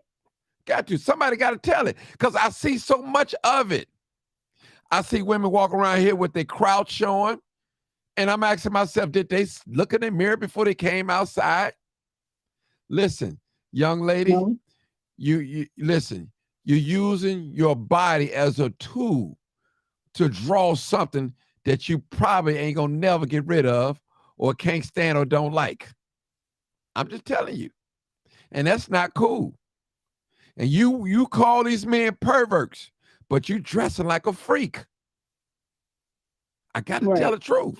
Got to. Somebody got to tell it because I see so much of it. I see women walk around here with their crouch showing. And I'm asking myself, did they look in the mirror before they came outside? Listen, young lady, you listen, you're using your body as a tool to draw something that you probably ain't gonna never get rid of or can't stand or don't like. I'm just telling you. And that's not cool. And you call these men perverts, but you dressing like a freak. I got to tell the truth.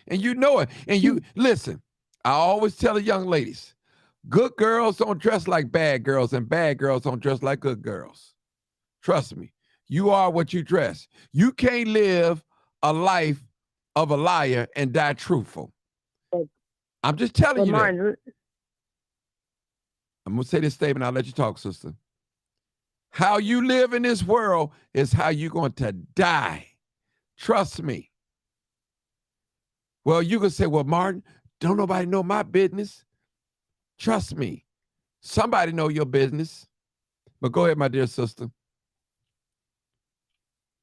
And you know it. And you, listen, I always tell the young ladies, good girls don't dress like bad girls and bad girls don't dress like good girls. Trust me, you are what you dress. You can't live a life of a liar and die truthful. I'm just telling you that. I'm going to say this statement. I'll let you talk, sister. How you live in this world is how you're going to die. Trust me. Well, you can say, well, Martin, don't nobody know my business. Trust me. Somebody know your business. But go ahead, my dear sister.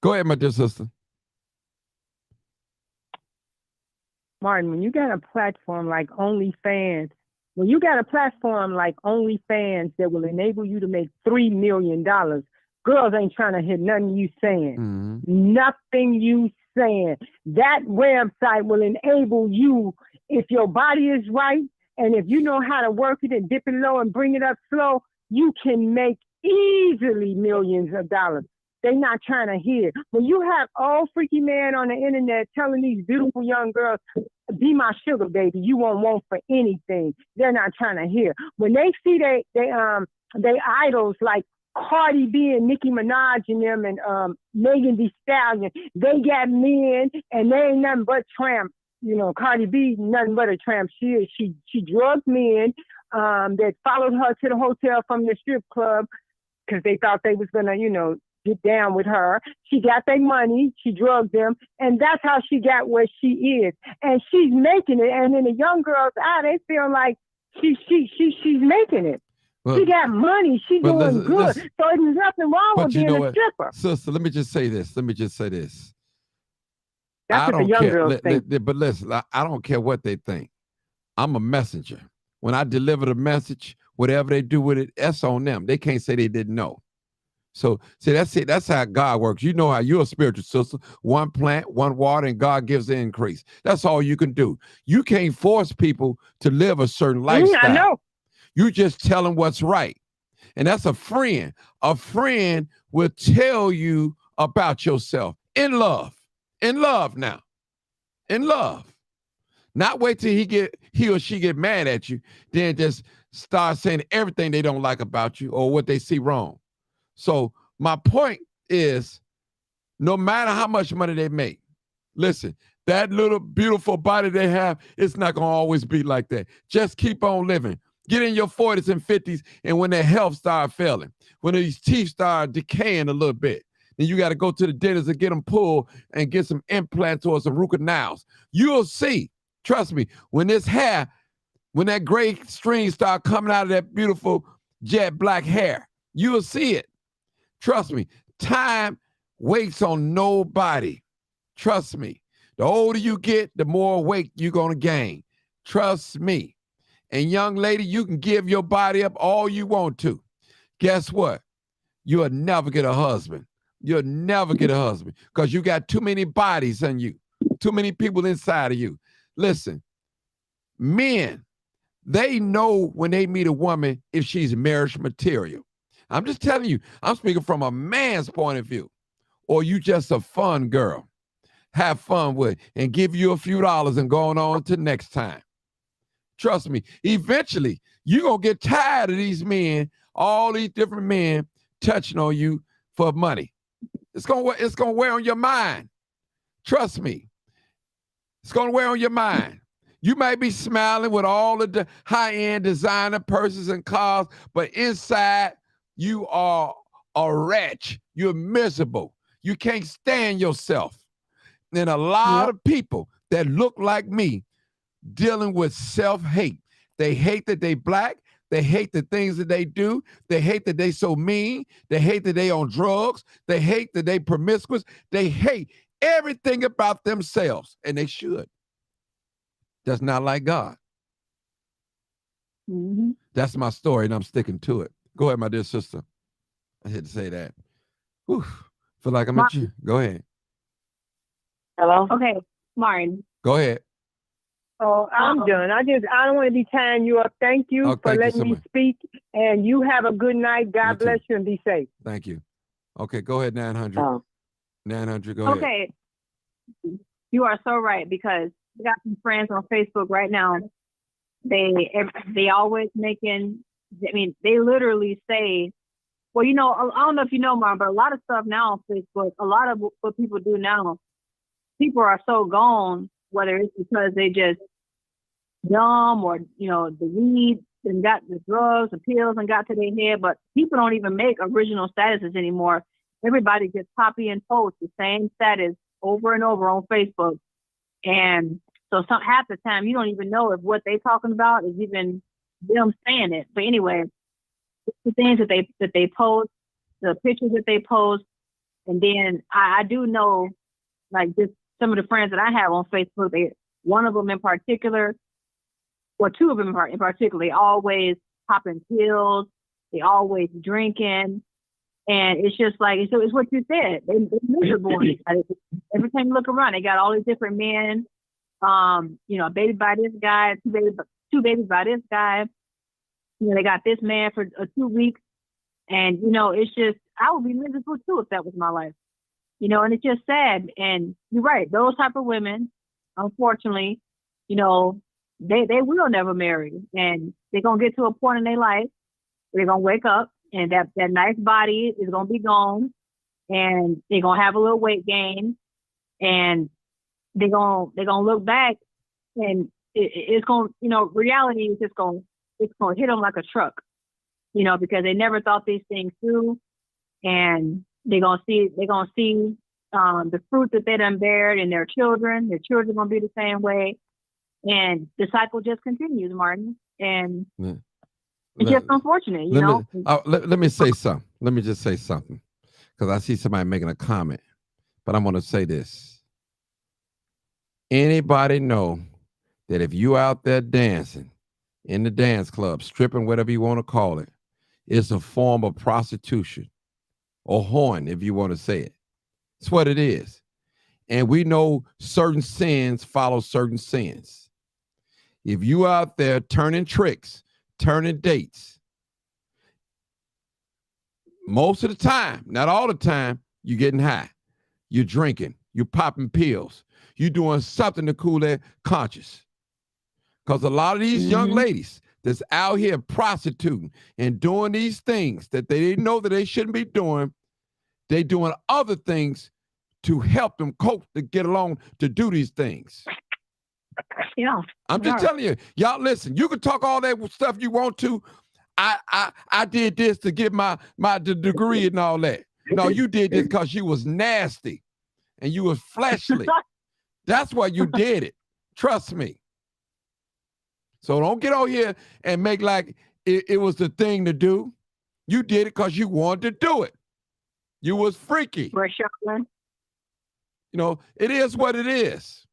Go ahead, my dear sister. Martin, when you got a platform like OnlyFans, that will enable you to make $3 million, girls ain't trying to hear nothing you saying. Nothing you saying. That website will enable you, if your body is right, and if you know how to work it and dip it low and bring it up slow, you can make easily millions of dollars. They're not trying to hear. When you have old freaky man on the internet telling these beautiful young girls, be my sugar baby, you won't want for anything, they're not trying to hear. When they see they idols like Cardi B and Nicki Minaj and them and Megan Thee Stallion, they got men and they ain't nothing but tramp. You know, Cardi B, nothing but a tramp. She drugged men that followed her to the hotel from the strip club because they thought they was gonna, get down with her. She got their money, she drugged them, and that's how she got where she is. And she's making it. And in the young girls' eye, they feel like she's making it. Well, she got money. She's doing good. So there's nothing wrong with being a stripper. Sister, let me just say this. That's what the young girls think. But listen, I don't care what they think. I'm a messenger. When I deliver the message, whatever they do with it, that's on them. They can't say they didn't know. So, see, that's it. That's how God works. You know how you're a spiritual sister. One plant, one water, and God gives the increase. That's all you can do. You can't force people to live a certain lifestyle. I know. You just tell them what's right. And that's a friend. A friend will tell you about yourself in love. In love now. In love. Not wait till he or she get mad at you, then just start saying everything they don't like about you or what they see wrong. So my point is, no matter how much money they make, listen, that little beautiful body they have, it's not going to always be like that. Just keep on living. Get in your 40s and 50s, and when their health start failing, when these teeth start decaying a little bit, then you got to go to the dentist and get them pulled and get some implants or some root canals. You'll see, trust me, when this hair, when that gray string start coming out of that beautiful jet black hair, you'll see it. Trust me, time waits on nobody. Trust me. The older you get, the more weight you're going to gain. Trust me. And young lady, you can give your body up all you want to. Guess what? You'll never get a husband. You'll never get a husband because you got too many bodies in you, too many people inside of you. Listen, men, they know when they meet a woman if she's marriage material. I'm just telling you, I'm speaking from a man's point of view. Or you just a fun girl. Have fun with it and give you a few dollars and going on to next time. Trust me, eventually you're going to get tired of these men, all these different men touching on you for money. It's going to wear on your mind. Trust me. It's going to wear on your mind. You may be smiling with all of the high-end designer purses and cars, but inside you are a wretch. You're miserable. You can't stand yourself. And a lot of people that look like me dealing with self-hate. They hate that they black. They hate the things that they do. They hate that they so mean. They hate that they on drugs. They hate that they promiscuous. They hate everything about themselves, and they should. That's not like God. Mm-hmm. That's my story, and I'm sticking to it. Go ahead, my dear sister. I had to say that. Whew. Feel like I'm at you. Go ahead. Hello? Okay, Martin. Go ahead. Oh, I'm done. I don't want to be tying you up. Thank you for letting me speak. And you have a good night. God bless you and be safe. Thank you. Okay, go ahead, 900. 900, go ahead. Okay. You are so right, because we got some friends on Facebook right now. They always making, they literally say, well, I don't know if you know, Mom, but a lot of stuff now on Facebook, a lot of what people do now, people are so gone, whether it's because they just dumb or, the weed and got the drugs and pills and got to their head, but people don't even make original statuses anymore. Everybody just copy and post the same status over and over on Facebook. And so half the time you don't even know if what they talking about is even them saying it. But anyway, it's the things that they post, the pictures that they post. And then I do know, like, just some of the friends that I have on Facebook, one of them in particular, or two of them in particular, they always popping pills, they always drinking. And it's just like, it's what you said. They're miserable. Every time you look around, they got all these different men, a baby by this guy, two babies by this guy. They got this man for 2 weeks. And, it's just, I would be miserable too if that was my life. And it's just sad. And you're right. Those type of women, unfortunately, they will never marry. And they're going to get to a point in their life where they're going to wake up and that nice body is going to be gone. And they're going to have a little weight gain. And they're going to look back and it's going to, reality is just going to hit them like a truck, because they never thought these things through. And they're gonna see the fruit that they done bared in their children. Their children gonna be the same way, and the cycle just continues, Martin. And it's just unfortunate, Let me say something. Let me just say something, because I see somebody making a comment, but I'm gonna say this. Anybody know that if you out there dancing in the dance club, stripping, whatever you want to call it, it's a form of prostitution? Or horn, if you want to say it. It's what it is. And we know certain sins follow certain sins. If you out there turning tricks, turning dates, most of the time, not all the time, you're getting high. You're drinking. You're popping pills. You're doing something to cool their conscience. Because a lot of these young ladies that's out here prostituting and doing these things that they didn't know that they shouldn't be doing, they doing other things to help them cope, to get along, to do these things. Yeah. I'm just telling you, y'all listen, you can talk all that stuff you want to. I did this to get my degree and all that. No, you did this because you was nasty and you was fleshly. That's why you did it. Trust me. So don't get on here and make like it was the thing to do. You did it because you wanted to do it. You was freaky. It is what it is.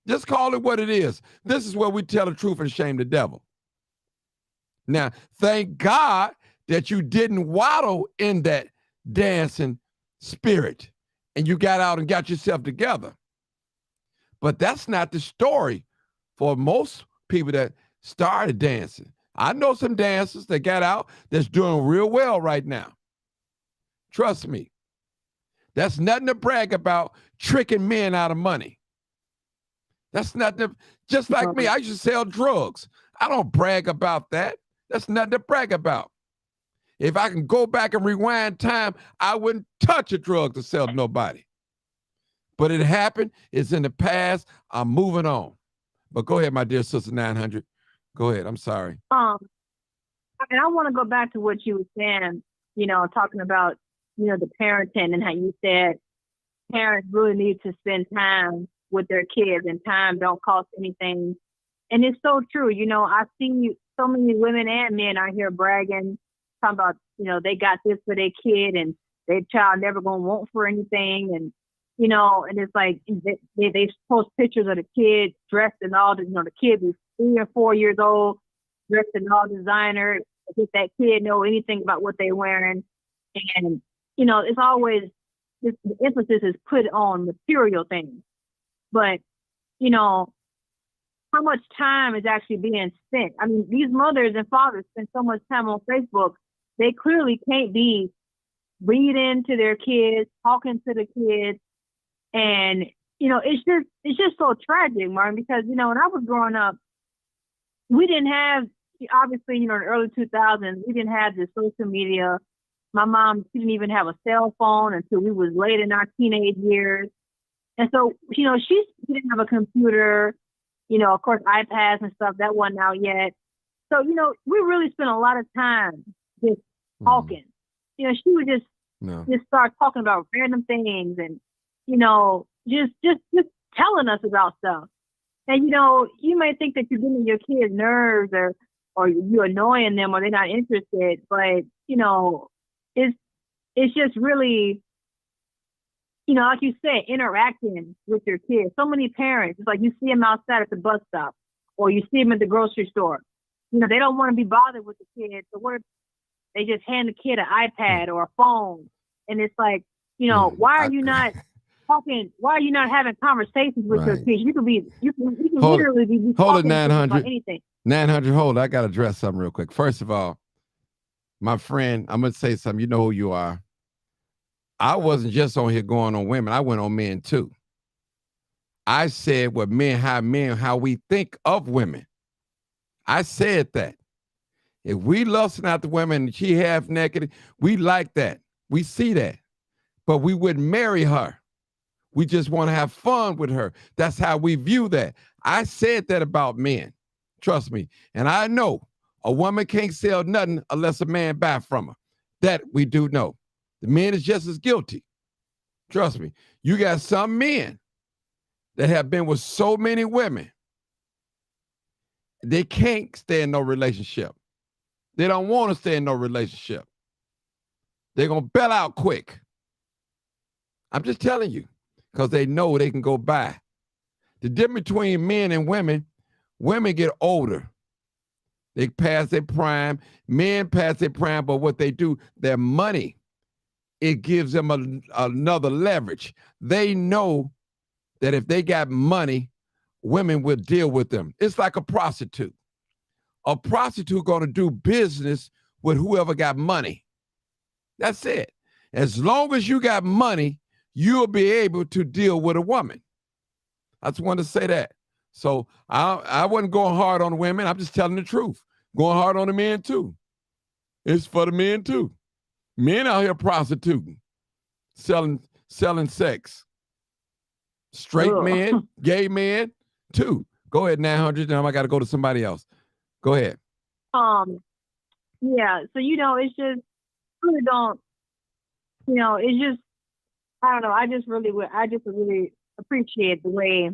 Just call it what it is. This is where we tell the truth and shame the devil. Now, thank God that you didn't waddle in that dancing spirit and you got out and got yourself together. But that's not the story for most people that started dancing. I know some dancers that got out that's doing real well right now. Trust me. That's nothing to brag about, tricking men out of money. That's nothing just like me. I used to sell drugs. I don't brag about that. That's nothing to brag about. If I can go back and rewind time, I wouldn't touch a drug to sell to nobody. But it happened. It's in the past. I'm moving on. But go ahead, my dear sister 900. Go ahead. I'm sorry. And I want to go back to what you were saying, talking about, the parenting and how you said parents really need to spend time with their kids and time don't cost anything. And it's so true. I've seen so many women and men out here bragging, talking about, they got this for their kid and their child never going to want for anything. And, and it's like they post pictures of the kid dressed in all the, the kid is 3 or 4 years old, dressed in all designer. If that kid know anything about what they're wearing. And, it's always, the emphasis is put on material things. But, how much time is actually being spent? I mean, these mothers and fathers spend so much time on Facebook. They clearly can't be reading to their kids, talking to the kids. And, it's just so tragic, Martin, because, when I was growing up, we didn't have, obviously, in the early 2000s, we didn't have the social media. My mom didn't even have a cell phone until we was late in our teenage years. And so, she didn't have a computer, of course, iPads and stuff, that wasn't out yet. So, you know, we really spent a lot of time just talking. You know, she would just start talking about random things and, you know, just telling us about stuff. And, you know, you may think that you're getting your kids' nerves or you're annoying them or they're not interested, but, you know, it's just really, you know, like you said, interacting with your kids. So many parents, it's like you see them outside at the bus stop or you see them at the grocery store. You know, they don't want to be bothered with the kids. So what if they just hand the kid an iPad or a phone? And it's like, you know, why are you not talking? Why are you not having conversations with your kids? You can literally be hold it, talking 900. about anything. 900, hold it. I got to address something real quick. First of all, my friend, I'm going to say something. You know who you are. I wasn't just on here going on women. I went on men too. I said what how we think of women. I said that. If we lusting after women and she half naked, we like that. We see that. But we wouldn't marry her. We just want to have fun with her. That's how we view that. I said that about men. Trust me. And I know a woman can't sell nothing unless a man buy from her. That we do know. The man is just as guilty. Trust me. You got some men that have been with so many women. They can't stay in no relationship. They don't want to stay in no relationship. They're going to bail out quick. I'm just telling you, because they know they can go by. The difference between men and women get older. They pass their prime. Men pass their prime, but what they do, their money, it gives them another leverage. They know that if they got money, women will deal with them. It's like a prostitute. A prostitute going to do business with whoever got money. That's it. As long as you got money, you'll be able to deal with a woman. I just wanted to say that. So I wasn't going hard on women. I'm just telling the truth. Going hard on the men too. It's for the men too. Men out here prostituting, selling sex. Straight men, gay men too. Go ahead, 900. Now I got to go to somebody else. Go ahead. Yeah. So, you know, it's just really don't, you know, it's just, I don't know. I just really appreciate the way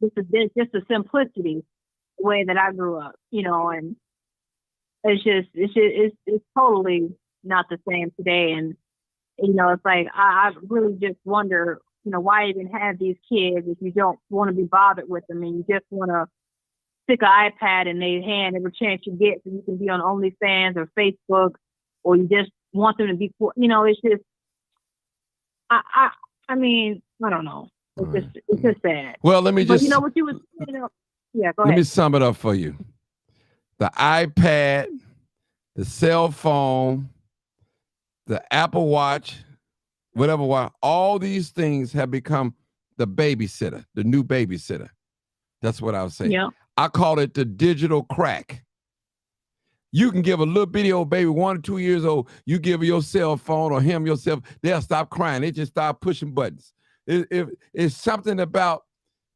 just the simplicity, the way that I grew up, you know, and it's totally not the same today. And, you know, it's like, I really just wonder, you know, why even have these kids if you don't want to be bothered with them and you just want to stick an iPad in their hand every chance you get so you can be on OnlyFans or Facebook, or you just want them to be, you know, it's just, I mean, I don't know. It's just sad. Well, let me but you know what you was, you know, yeah, go ahead. Let me sum it up for you. The iPad, the cell phone, the Apple Watch, whatever, all these things have become the babysitter, the new babysitter. That's what I would say. Yeah. I call it the digital crack. You can give a little bitty old baby 1 or 2 years old, you give her your cell phone or him yourself, they'll stop crying. They just start pushing buttons. It's something about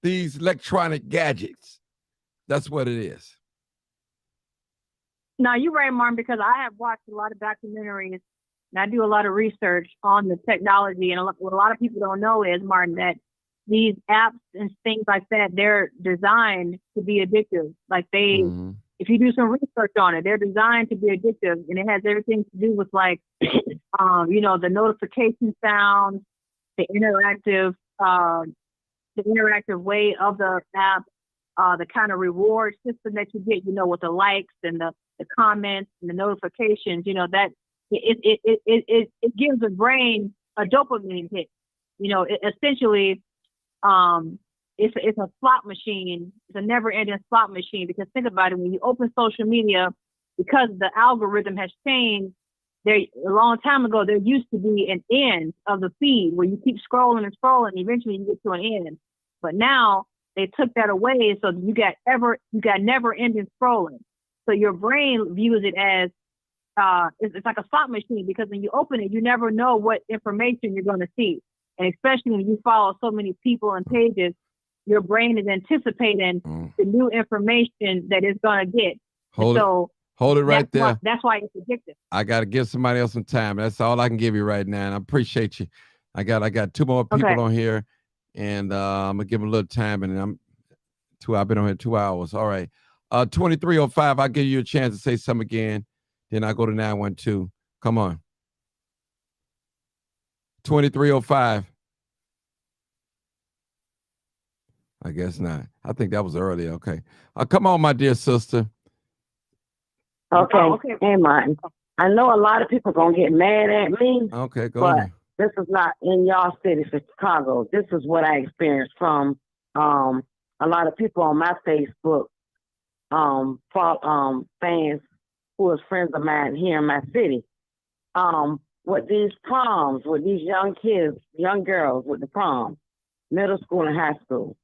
these electronic gadgets. That's what it is. No, you're right, Martin, because I have watched a lot of documentaries and I do a lot of research on the technology. And what a lot of people don't know is, Martin, that these apps and things like that, they're designed to be addictive. Like if you do some research on it, they're designed to be addictive, and it has everything to do with like, you know, the notification sounds, the interactive way of the app, the kind of reward system that you get, you know, with the likes and the comments and the notifications, you know, that it gives the brain a dopamine hit. You know, essentially, it's a slot machine. It's a never-ending slot machine, because think about it, when you open social media, because the algorithm has changed, there a long time ago, there used to be an end of the feed where you keep scrolling and scrolling, and eventually you get to an end. But now they took that away, so you got never-ending scrolling. So your brain views it as it's like a slot machine, because when you open it, you never know what information you're going to see. And especially when you follow so many people and pages, your brain is anticipating the new information that it's going to get. Hold Hold it right there. That's why it's addictive. I got to give somebody else some time. That's all I can give you right now. And I appreciate you. I got 2 more people on here, and I'm gonna give them a little time. And I've been on here 2 hours. All right, 2305. I'll give you a chance to say something again. Then I go to 912. Come on. 2305. I guess not. I think that was earlier. Okay. Come on, my dear sister. Okay. Hey, Martin. I know a lot of people gonna get mad at me. Okay, go but ahead. this is not in y'all city, for Chicago. This is what I experienced from a lot of people on my Facebook, fans who are friends of mine here in my city. With these proms, with these young kids, young girls with the proms, middle school and high school.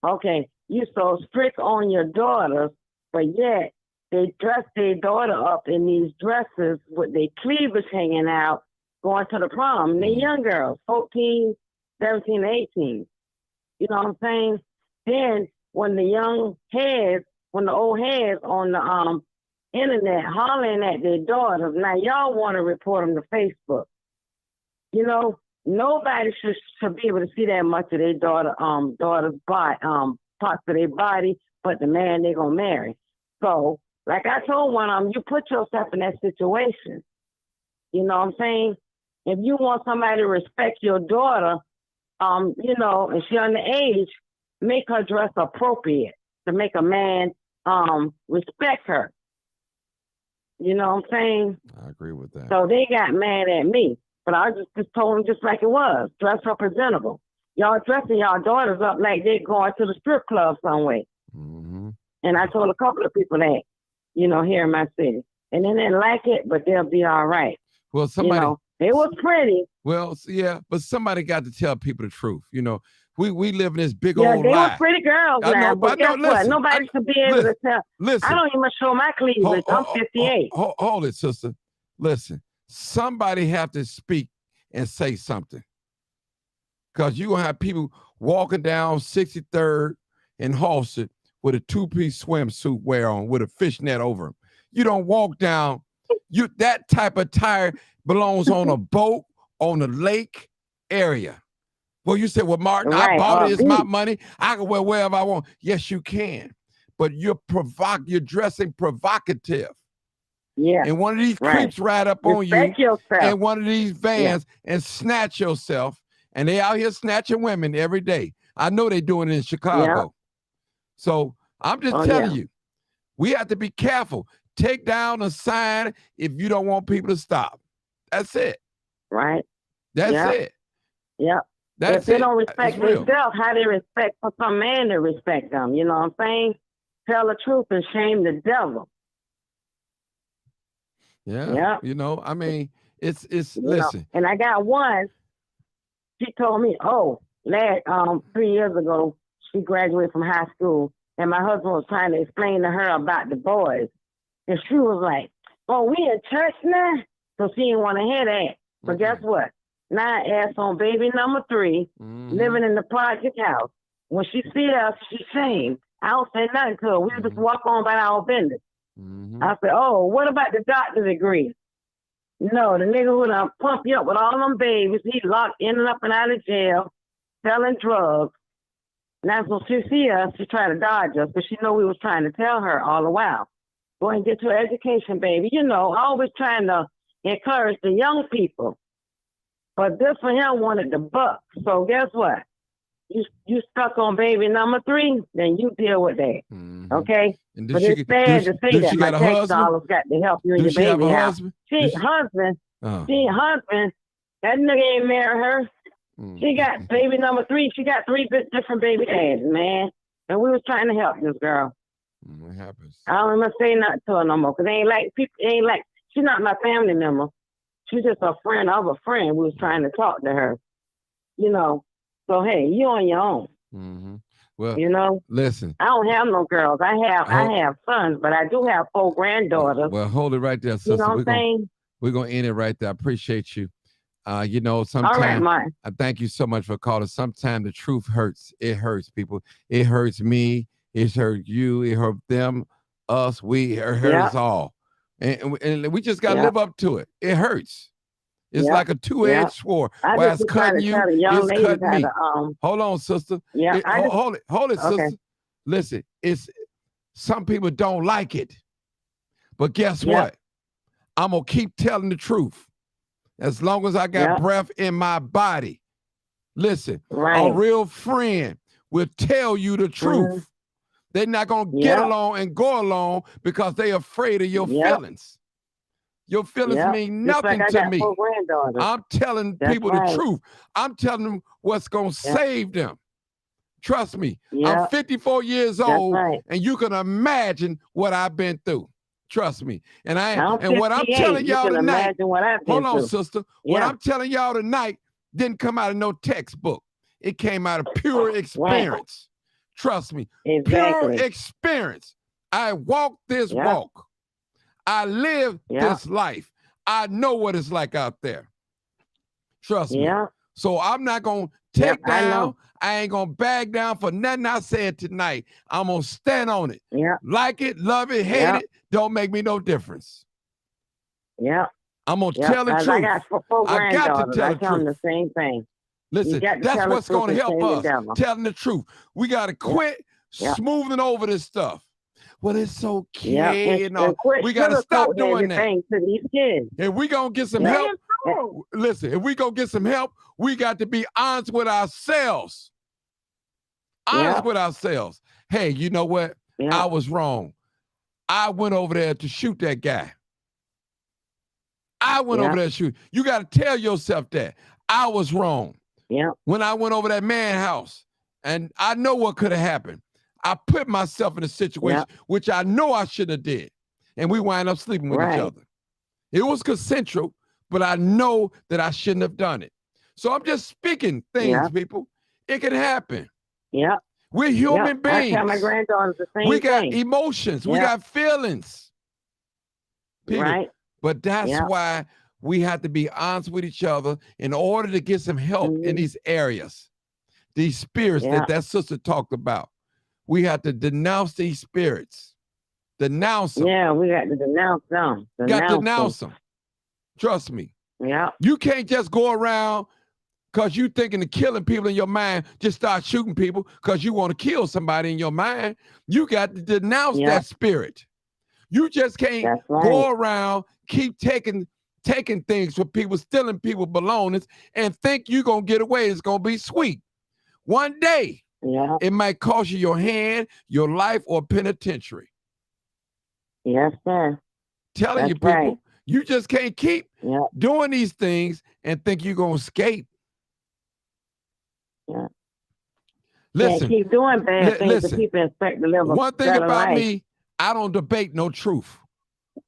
Okay, you so strict on your daughters, but yet they dress their daughter up in these dresses with their cleavage hanging out, going to the prom. They're young girls, 14, 17, 18. You know what I'm saying? Then when the old heads on the internet hollering at their daughters, now y'all want to report them to Facebook. You know, nobody should be able to see that much of their daughter's body, parts of their body, but the man they're gonna marry. So, like I told one of them, you put yourself in that situation. You know what I'm saying? If you want somebody to respect your daughter, you know, and she underage, make her dress appropriate to make a man respect her. You know what I'm saying? I agree with that. So they got mad at me. But I just told them just like it was. Dress her presentable. Y'all dressing y'all daughters up like they're going to the strip club somewhere. Mm-hmm. And I told a couple of people that, you know, here in my city. And they didn't like it, but they'll be all right. Well, somebody... You know, it was pretty. Well, yeah, but somebody got to tell people the truth. You know, we live in this big old they lie. were pretty girls I now, know, but guess what? Nobody should be able to tell. Listen. I don't even show my cleavage. I'm 58. Hold it, sister. Listen. Somebody have to speak and say something. Because you're going to have people walking down 63rd and Halsted with a 2-piece swimsuit wear on with a fishnet over them. You don't walk down. That type of tire belongs on a boat, on a lake area. Well, you say, well, Martin, I bought it. It's my money. I can wear wherever I want. Yes, you can. But you're dressing provocative. Yeah. And one of these creeps ride up on you yourself. in one of these vans and snatch yourself. And they out here snatching women every day. I know they doing it in Chicago. Yeah. So I'm just telling you, we have to be careful. Take down a sign if you don't want people to stop. That's it. Right. That's it. Yep. That's if they it. don't respect It's real. themselves, how they respect for some man to respect them? You know what I'm saying? Tell the truth and shame the devil. Yeah. Yep. You know, I mean, it's You know, listen. and I got one. She told me, 3 years ago, she graduated from high school, and my husband was trying to explain to her about the boys, and she was like, "Oh, we in church now," so she didn't want to hear that. But guess what? Now ass on baby number 3, living in the project house. When she see us, she shamed. I don't say nothing to her. We just walk on by our business. I said, "Oh, what about the doctor's degree?" No, the nigga who done pump you up with all them babies, he locked in and up and out of jail, selling drugs. Now, when she see us, she try to dodge us, but she know we was trying to tell her all the while. Go and get your education, baby. You know, always trying to encourage the young people. But this one here wanted the buck. So guess what? You stuck on baby number 3, then you deal with that. Okay? And But it's sad to say that my tax dollars got to help you in your baby house. Husband, that nigga ain't married her. She got baby number 3. She got 3 different baby daddies, man. And we was trying to help this girl. What happens? I don't even say nothing to her no more. Cause she's not my family member. She's just a friend of a friend. We was trying to talk to her. You know. So hey, you on your own. Well, you know, listen. I don't have no girls. I have sons, but I do have 4 granddaughters. Well, hold it right there, sister. You know what I'm saying? We're gonna end it right there. I appreciate you. You know, sometimes All right, Martin. I thank you so much for calling. Sometimes the truth hurts. It hurts people. It hurts me. It hurts you. It hurts them. us, we, her, us all. And we just got to live up to it. It hurts. It's like a two-edged sword. While it's cutting you, it's cutting me. Hold on, sister. Hold it, sister. Listen, some people don't like it. But guess what? I'm going to keep telling the truth. As long as I got breath in my body. Listen, a real friend will tell you the truth. They're not going to get along and go along because they're afraid of your feelings. Your feelings mean nothing to me. I'm telling people the truth. I'm telling them what's going to save them. Trust me. I'm 54 years old, and you can imagine what I've been through. Trust me. And what I'm telling y'all tonight, hold on, sister. What I'm telling y'all tonight didn't come out of no textbook. It came out of pure experience. Trust me. Pure experience. I walked this walk. I live this life. I know what it's like out there. Trust me. So I'm not going to take down. I ain't going to back down for nothing I said tonight. I'm going to stand on it. Like it, love it, hate it. Don't make me no difference. I'm going to tell the truth. I got to tell the truth. The same thing. Listen, that's what's going to help us, telling the truth. We got to quit smoothing over this stuff. Well, it's okay. We got to stop doing that. To these kids. If we going to get some help, listen, if we going to get some help, we got to be honest with ourselves. Honest with ourselves. Hey, you know what? I was wrong. I went over there to shoot that guy. I went over there to shoot. You got to tell yourself that. I was wrong. When I went over that man's house, and I know what could have happened. I put myself in a situation which I know I shouldn't have did. And we wind up sleeping with each other. It was consensual, but I know that I shouldn't have done it. So I'm just speaking things, people. It can happen. We're human beings. I tell my granddaughters the same we got thing. emotions. We got feelings. People. But that's why we have to be honest with each other in order to get some help in these areas. These spirits that sister talked about. We have to denounce these spirits. Denounce them. Yeah, we got to denounce them. Denounce them. Trust me. You can't just go around because you thinking of killing people in your mind, just start shooting people because you want to kill somebody in your mind. You got to denounce that spirit. You just can't go around, keep taking things from people, stealing people's belongings, and think you're going to get away. It's going to be sweet. One day, it might cost you your hand, your life, or penitentiary. Yes, sir. Telling you, people, you just can't keep doing these things and think you're going to escape. Listen, keep doing bad things to keep expect to live a one thing better about life. me, I don't debate no truth.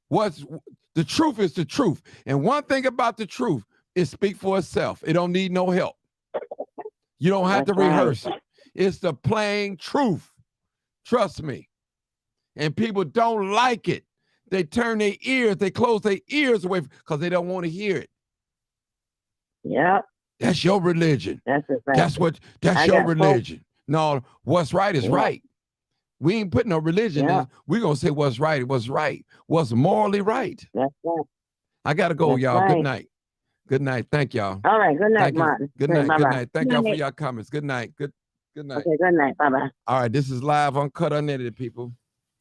The truth is the truth. And one thing about the truth, it speaks for itself. It don't need no help. You don't have to rehearse it. It's the plain truth. Trust me. And people don't like it. They turn their ears, they close their ears away because they don't want to hear it. That's your religion. That's a fact. That's your religion. No, what's right is right. We ain't putting no religion in. We're going to say what's right, what's morally right. That's right. I got to go, That's y'all. right. Good night. Good night. Thank y'all. All right. Good night, Thank you. Martin. Good night. Bye-bye. Good night. Thank Good y'all for night. your comments. Good night. Good night. Okay, good night. Bye-bye. All right, this is live, uncut, unedited, people.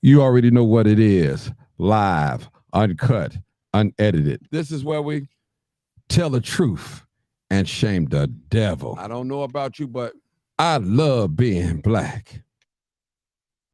You already know what it is. Live, uncut, unedited. This is where we tell the truth and shame the devil. I don't know about you, but I love being black.